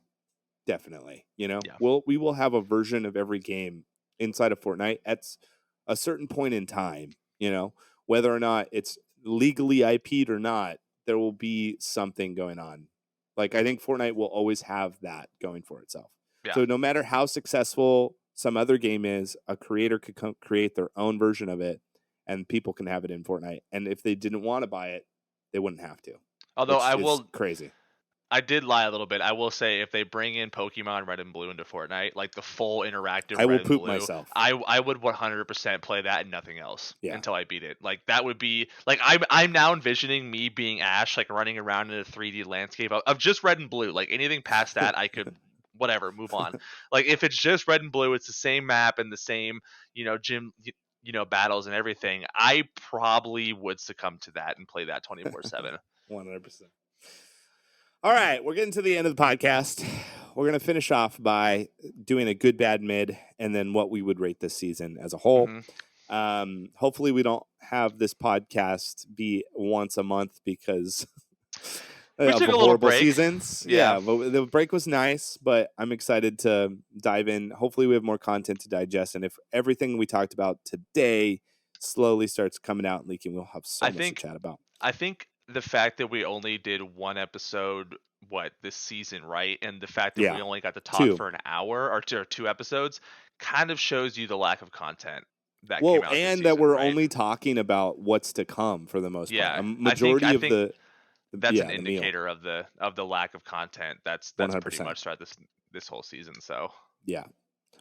Definitely. Yeah. We will have a version of every game inside of Fortnite at a certain point in time, whether or not it's legally IP'd or not, there will be something going on. Like I think Fortnite will always have that going for itself. Yeah. So no matter how successful some other game is, a creator could create their own version of it and people can have it in Fortnite. And if they didn't want to buy it, they wouldn't have to, Although which is crazy. I did lie a little bit. I will say, if they bring in Pokemon Red and Blue into Fortnite, like the full interactive I will Red and poop Blue, myself. I would 100% play that and nothing else Yeah. until I beat it. Like, that would be like, I'm now envisioning me being Ash, like running around in a 3D landscape of just Red and Blue. Like, anything past that, I could whatever move on. Like, if it's just Red and Blue, it's the same map and the same gym battles and everything. I probably would succumb to that and play that 24/7. 100%. All right, we're getting to the end of the podcast. We're going to finish off by doing a good, bad, mid, and then what we would rate this season as a whole. Hopefully, we don't have this podcast be once a month because We of took the a little horrible break. seasons. Yeah. Yeah, but the break was nice, but I'm excited to dive in. Hopefully, we have more content to digest, and if everything we talked about today slowly starts coming out and leaking, we'll have so I much to think chat about. I think the fact that we only did one episode, this season, right? And the fact that we Yeah, only got to talk 2. for an hour or two episodes kind of shows you the lack of content that came Well, out this and that season, we're right? only talking about what's to come for the most part. Yeah. A I think majority I of think that's an the meal. indicator of the lack of content that's pretty 100%. much throughout this whole season. So Yeah.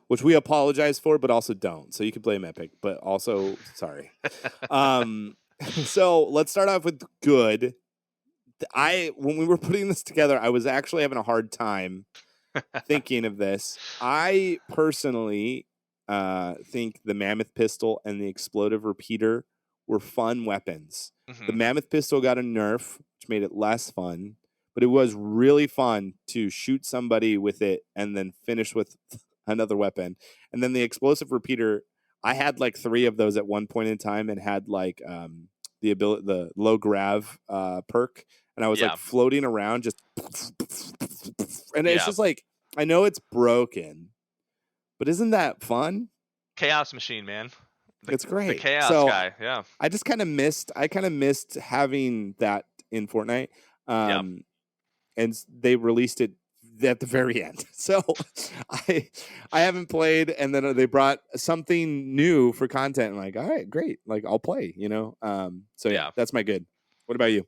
Which we apologize for, but also don't. So you can blame Epic, but also sorry. So let's start off with good. When we were putting this together, I was actually having a hard time thinking of this. I personally think the Mammoth Pistol and the Explosive Repeater were fun weapons. The Mhm. Mammoth Pistol got a nerf, which made it less fun, but it was really fun to shoot somebody with it and then finish with another weapon. And then the Explosive Repeater, I had like 3 of those at one point in time and had like the low grav perk, and I was like Yeah. floating around just and it's Yeah. just like, I know it's broken, but isn't that fun? Chaos machine, man. The It's the great. chaos So guy. Yeah. I just kind of missed having that in Fortnite. Yeah. Um, and they released it at the very end. So I haven't played, and then they brought something new for content. I'm like, all right, great. Like I'll play, So yeah, Yeah. that's my good. What about you?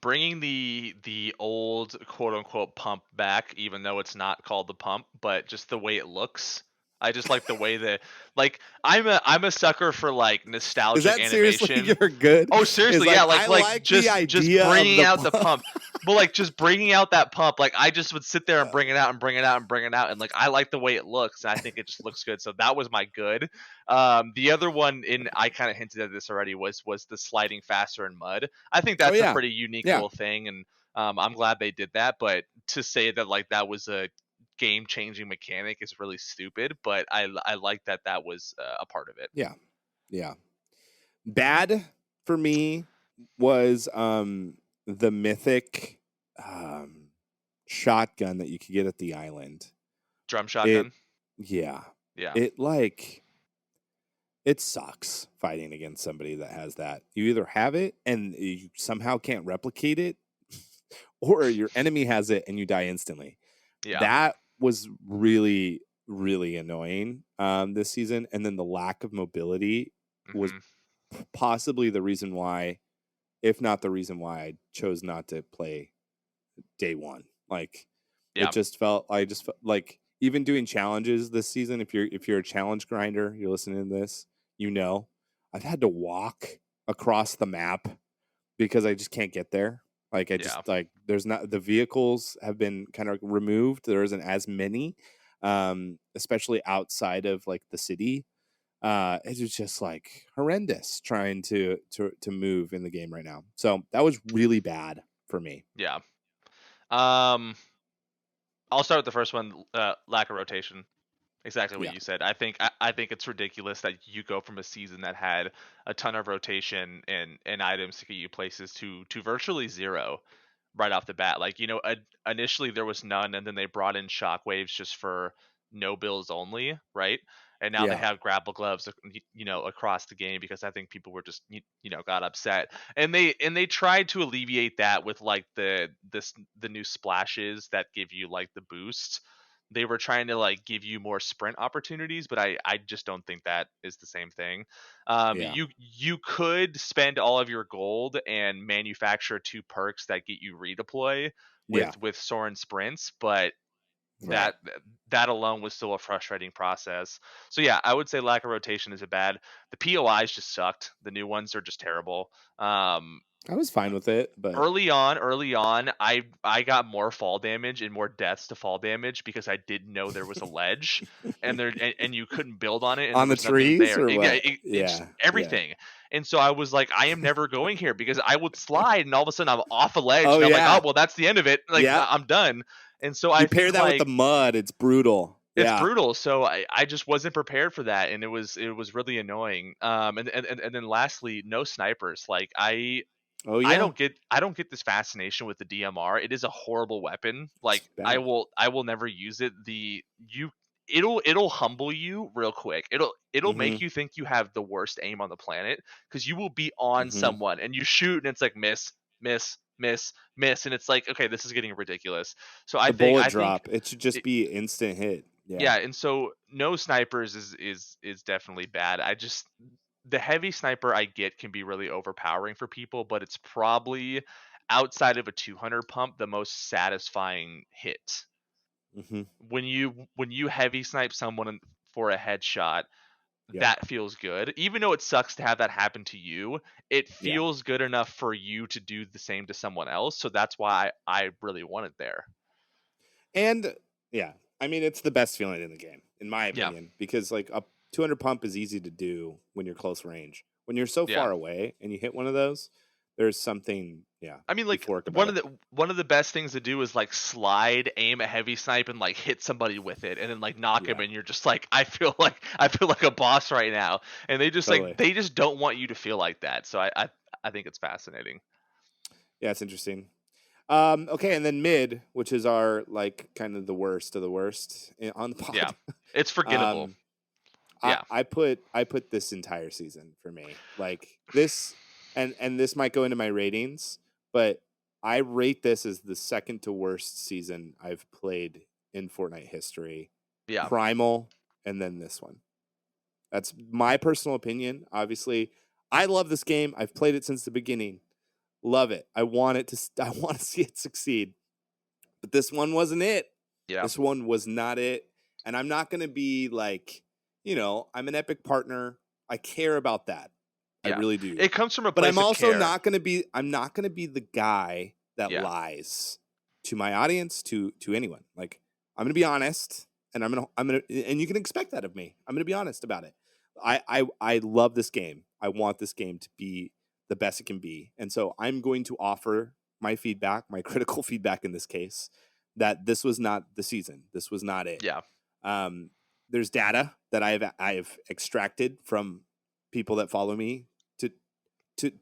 Bringing the old quote unquote pump back, even though it's not called the pump, but just the way it looks. I just like the way that, like, I'm a sucker for like Is nostalgic that seriously animation. your good? Oh, Is seriously, yeah, like I like the just idea of bringing the out the pump. pump. But like just bringing out that pump, like I just would sit there and bring it out and bring it out and bring it out, and like I like the way it looks, and I think it just looks good. So that was my good. The other one, in I kind of hinted at this already, was the sliding faster in mud. I think Oh that's a yeah, pretty unique yeah. little thing, and I'm glad they did that. But to say that like that was a game changing mechanic is really stupid. But I like that was a part of it. Yeah. Yeah. Bad for me was the mythic shotgun that you could get at the island. Drum shotgun. Yeah. Yeah. It sucks fighting against somebody that has that. You either have it and you somehow can't replicate it, or your enemy has it and you die instantly. Yeah. That was really, really annoying this season. And then the lack of mobility was possibly the reason why, if not the reason why, I chose not to play day one. Like, Yeah. I just felt like even doing challenges this season, if you're a challenge grinder, you're listening to this, I've had to walk across the map because I just can't get there. Like I just there's not, the vehicles have been kind of removed. There isn't as many, especially outside of like the city. It was just like horrendous trying to move in the game right now. So that was really bad for me. Yeah. I'll start with the first one, lack of rotation. Exactly what you said. I think it's ridiculous that you go from a season that had a ton of rotation and items to get you places to virtually zero right off the bat. Like, initially there was none, and then they brought in shockwaves just for no bills only, right? And now they have grapple gloves, across the game, because I think people were just got upset, and they tried to alleviate that with like the new splashes that give you like the boost. They were trying to like give you more sprint opportunities, but I just don't think that is the same thing. You could spend all of your gold and manufacture 2 perks that get you redeploy with Soren sprints, but that alone was still a frustrating process. So yeah, I would say lack of rotation is a bad. The POIs just sucked. The new ones are just terrible. I was fine with it, but early on, I got more fall damage and more deaths to fall damage because I didn't know there was a ledge, and you couldn't build on it, and on there the was nothing trees there. or what? It's everything. And so I was like, I am never going here, because I would slide and all of a sudden I'm off a ledge, and I'm like, oh well, that's the end of it. Like I'm done. And so I pair think that with the mud, it's brutal. It's brutal. So I just wasn't prepared for that, and it was really annoying. And then lastly, no snipers. Like I don't get this fascination with the DMR. It is a horrible weapon. Like I will never use it. It'll humble you real quick. It'll make you think you have the worst aim on the planet, because you will be on someone and you shoot and it's like miss, miss, miss, miss, and it's like, okay, this is getting ridiculous. So I think it should just be instant hit. Yeah, and so no snipers is definitely bad. The heavy sniper I get can be really overpowering for people, but it's probably, outside of a 200 pump, the most satisfying hit. When you heavy snipe someone for a headshot, that feels good. Even though it sucks to have that happen to you, it feels good enough for you to do the same to someone else. So that's why I really want it there. And I mean, it's the best feeling in the game, in my opinion, because like a 200 pump is easy to do when you're close range. When you're so far away and you hit one of those, there's something. I mean, like one of the best things to do is like slide, aim a heavy snipe, and like hit somebody with it, and then like knock him, and you're just like, I feel like a boss right now. And they just they just don't want you to feel like that. So I think it's fascinating. Yeah, it's interesting. Okay, and then mid, which is our like kind of the worst of the worst on the pod. Yeah, it's forgettable. I put this entire season for me, like this, and this might go into my ratings, but I rate this as the second to worst season I've played in Fortnite history. Yeah, Primal, and then this one. That's my personal opinion. Obviously, I love this game. I've played it since the beginning. Love it. I want to see it succeed. But this one wasn't it. Yeah. This one was not it. And I'm not going to be like, I'm an Epic partner. I care about that. Yeah. I really do. It comes from a place of care. But I'm also not going to be the guy that lies to my audience, to anyone. Like, I'm going to be honest, and and you can expect that of me. I'm going to be honest about it. I love this game. I want this game to be the best it can be. And so I'm going to offer my feedback, my critical feedback in this case, that this was not the season. This was not it. Yeah. There's data that I've extracted from people that follow me to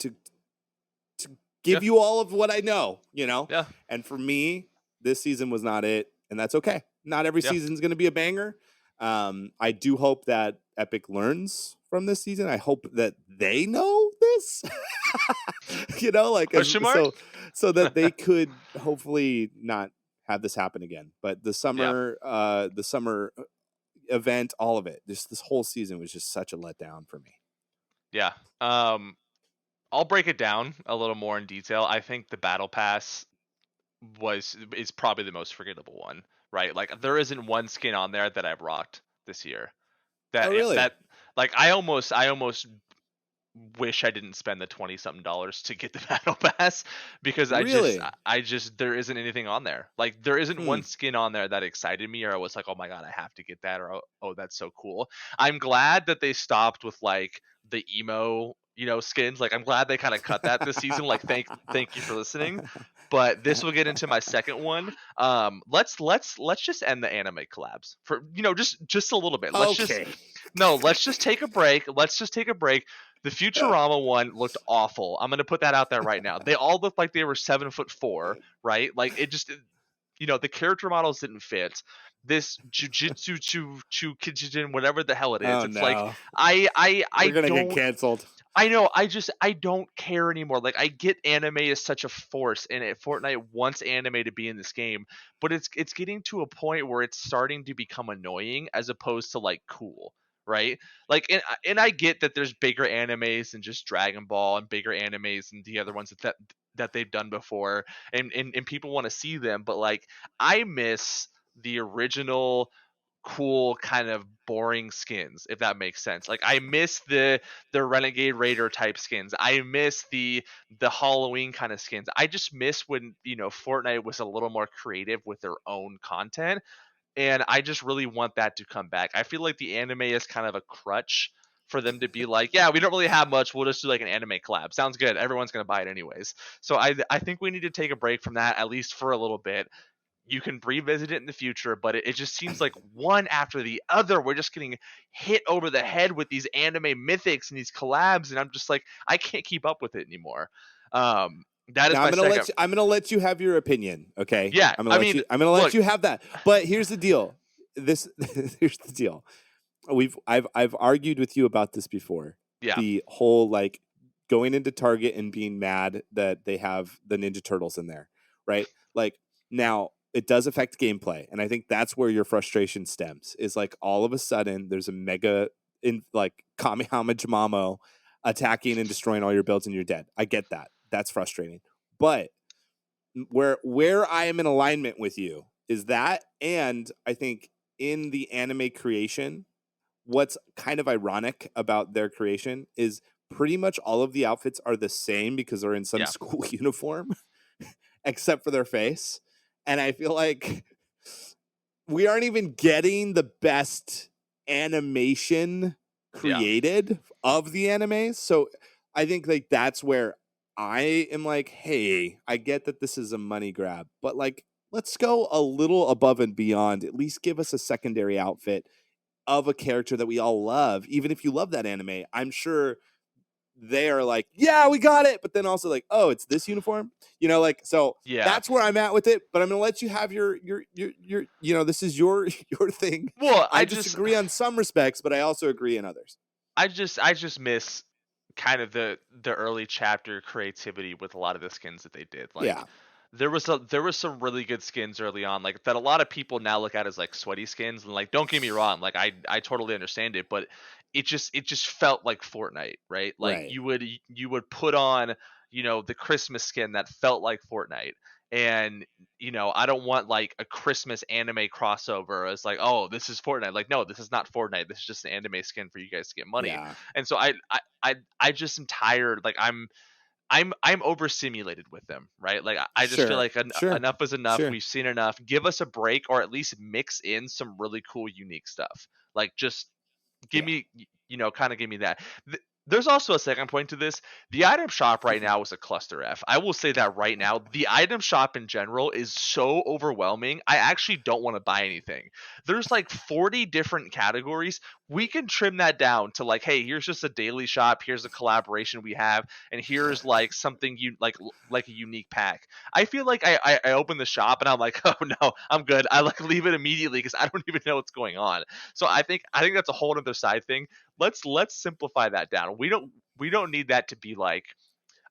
give you all of what I know, Yeah. And for me, this season was not it, and that's okay. Not every Yeah. season's going to be a banger. I do hope that Epic learns from this season. I hope that they know this, like Question mark? so that they could hopefully not have this happen again. But the summer event, all of it, just this whole season was just such a letdown for me. Yeah. I'll break it down a little more in detail. I think the battle pass is probably the most forgettable one, right? Like there isn't one skin on there that I've rocked this year. Oh, really? Like I almost wish I didn't spend the 20 something dollars to get the battle pass, because Really? I just there isn't anything on there. Like there isn't one Hmm. skin on there that excited me, or I was like, oh my god, I have to get that, or oh that's so cool. I'm glad that they stopped with like the emo skins. Like I'm glad they kind of cut that this season. Like thank you for listening. But this will get into my second one. Let's just end the anime collabs for just a little bit. Okay. Let's just take a break. The Futurama one looked awful. I'm gonna put that out there right now. They all looked like they were 7'4", right? Like it just, the character models didn't fit. This Jujutsu Kijijin, whatever the hell it is, Oh, it's no. like I We're gonna don't get canceled. I know. I don't care anymore. Like I get anime is such a force, and Fortnite wants anime to be in this game, but it's getting to a point where it's starting to become annoying as opposed to like cool, right? Like and I get that there's bigger animes than just Dragon Ball, and bigger animes and the other ones that they've done before, and people want to see them, but like I miss the original cool kind of boring skins, if that makes sense. Like I miss the Renegade Raider type skins. I miss the Halloween kind of skins. I just miss when Fortnite was a little more creative with their own content, and I just really want that to come back. I feel like the anime is kind of a crutch for them to be like, yeah, we don't really have much, we'll just do like an anime collab. Sounds good, everyone's going to buy it anyways. So I think we need to take a break from that, at least for a little bit. You can revisit it in the future, but it just seems like one after the other, we're just getting hit over the head with these anime mythics and these collabs, and I'm just like, I can't keep up with it anymore. That is Now my second. I'm gonna let you have your opinion, okay? Yeah, I'm gonna let you have that. But here's the deal. Here's the deal. I've argued with you about this before. Yeah. The whole like going into Target and being mad that they have the Ninja Turtles in there, right? Like now it does affect gameplay, and I think that's where your frustration stems. Is like all of a sudden there's a mega in like Kamehameha attacking and destroying all your builds and you're dead. I get that. That's frustrating. But where I am in alignment with you is that, and I think in the anime creation, what's kind of ironic about their creation is pretty much all of the outfits are the same because they're in some school uniform, except for their face. And I feel like we aren't even getting the best animation created of the anime. So I think like that's where I am like, hey, I get that this is a money grab, but like, let's go a little above and beyond. At least give us a secondary outfit of a character that we all love. Even if you love that anime, I'm sure they are like, yeah, we got it. But then also like, oh, it's this uniform, like, so that's where I'm at with it. But I'm going to let you have your, this is your thing. Well, I disagree on some respects, but I also agree in others. I just miss kind of the early chapter creativity with a lot of the skins that they did. Like, there was some really good skins early on, like that a lot of people now look at as like sweaty skins, and like, don't get me wrong, like I totally understand it, but it just felt like Fortnite, right? Like you would put on the Christmas skin that felt like Fortnite, and I don't want like a Christmas anime crossover as like, oh, this is Fortnite. Like, no, this is not Fortnite, this is just an anime skin for you guys to get money. And so I just am tired. Like I'm overstimulated with them, right? Like I just feel like enough is enough. We've seen enough. Give us a break, or at least mix in some really cool, unique stuff. Like just give me, kind of give me that. There's also a second point to this. The item shop right now is a cluster F. I will say that right now. The item shop in general is so overwhelming. I actually don't want to buy anything. There's like 40 different categories we can trim that down to like, hey, here's just a daily shop, here's a collaboration we have, and here's like something you like a unique pack. I feel like I open the shop and I'm like, oh no, I'm good. I like leave it immediately because I don't even know what's going on. So I think that's a whole other side thing. Let's simplify that down. We don't need that to be like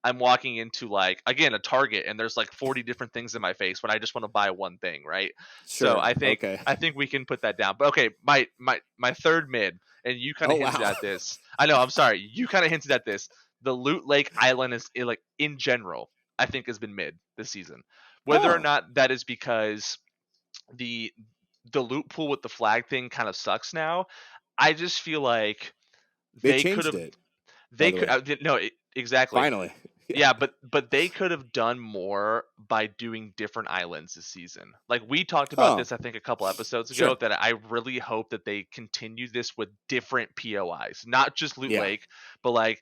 I'm walking into like, again, a Target and there's like 40 different things in my face when I just want to buy one thing, right? Sure. So I think Okay. we can put that down. But okay, my third mid, and you kind of hinted wow. at this. I know, I'm sorry. You kind of hinted at this. The Loot Lake Island is like in general, I think has been mid this season. Whether or not that is because the loot pool with the flag thing kind of sucks now. I just feel like They could changed have it. they could no, exactly. Finally. Yeah, but they could have done more by doing different islands this season. Like we talked about this, I think, a couple episodes ago, Sure. that I really hope that they continue this with different POIs, not just Loot Lake, but like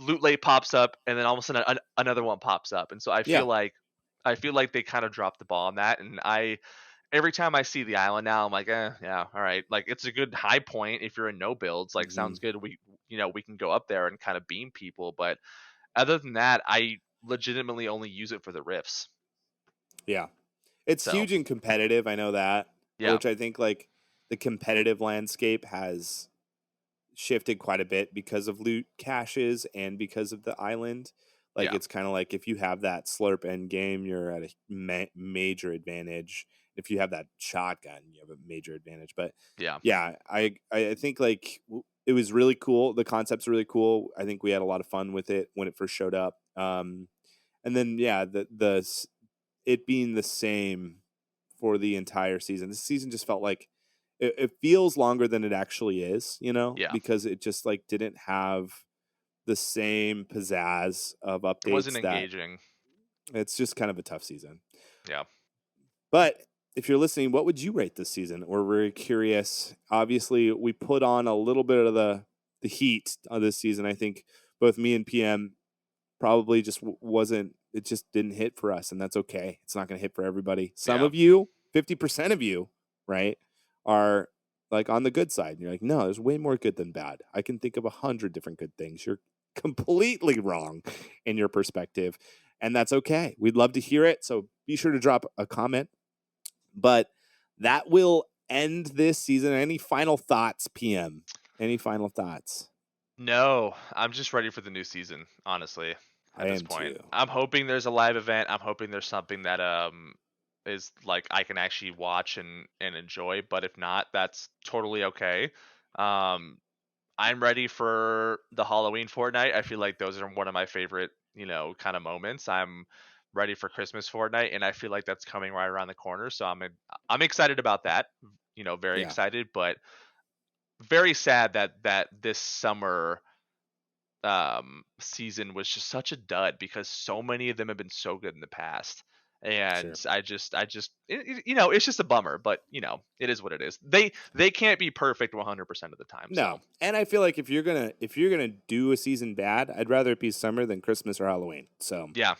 Loot Lake pops up and then all of a sudden another one pops up. And so I feel like they kind of dropped the ball on that. And every time I see the island now, I'm like, yeah, all right. Like it's a good high point if you're in no builds. Like sounds good. We can go up there and kind of beam people, but other than that, I legitimately only use it for the rifts. Yeah. It's huge and competitive. I know that. Yeah. Which I think like the competitive landscape has shifted quite a bit because of loot caches and because of the island. Like it's kind of like if you have that slurp end game, you're at a major advantage. If you have that shotgun, you have a major advantage. But yeah, I think like it was really cool. The concept's really cool. I think we had a lot of fun with it when it first showed up. And then the it being the same for the entire season. This season just felt like it feels longer than it actually is, because it just like didn't have the same pizzazz of updates. It wasn't engaging. It's just kind of a tough season. Yeah. But if you're listening, what would you rate this season? We're very curious. Obviously, we put on a little bit of the heat on this season. I think both me and PM probably just it just didn't hit for us, and that's okay. It's not going to hit for everybody. Some of you, 50% of you, right, are like on the good side. And you're like, no, there's way more good than bad. I can think of 100 different good things. You're completely wrong in your perspective, and that's okay. We'd love to hear it. So be sure to drop a comment. But that will end this season. Any final thoughts, PM? Any final thoughts? No, I'm just ready for the new season, honestly. At this point, I'm hoping there's a live event. I'm hoping there's something that is like I can actually watch and enjoy. But if not, that's totally okay. I'm ready for the Halloween Fortnite. I feel like those are one of my favorite, kind of moments. I'm ready for Christmas Fortnite, and I feel like that's coming right around the corner. So I'm excited about that. Very excited, but very sad that this summer season was just such a dud because so many of them have been so good in the past. And I just it's just a bummer, but it is what it is. They can't be perfect 100% of the time. No. So. And I feel like if you're going to do a season bad, I'd rather it be summer than Christmas or Halloween. So yeah.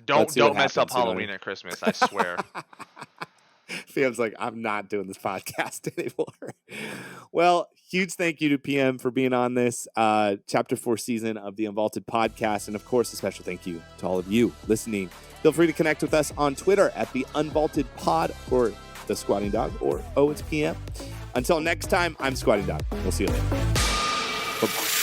Don't mess up Halloween and Christmas, I swear. Feels like I'm not doing this podcast anymore. Well, huge thank you to PM for being on this Chapter 4 season of the Unvaulted Podcast. And, of course, a special thank you to all of you listening. Feel free to connect with us on Twitter at the Unvaulted Pod or the Squatting Dog or it's PM. Until next time, I'm Squatting Dog. We'll see you later. Bye-bye.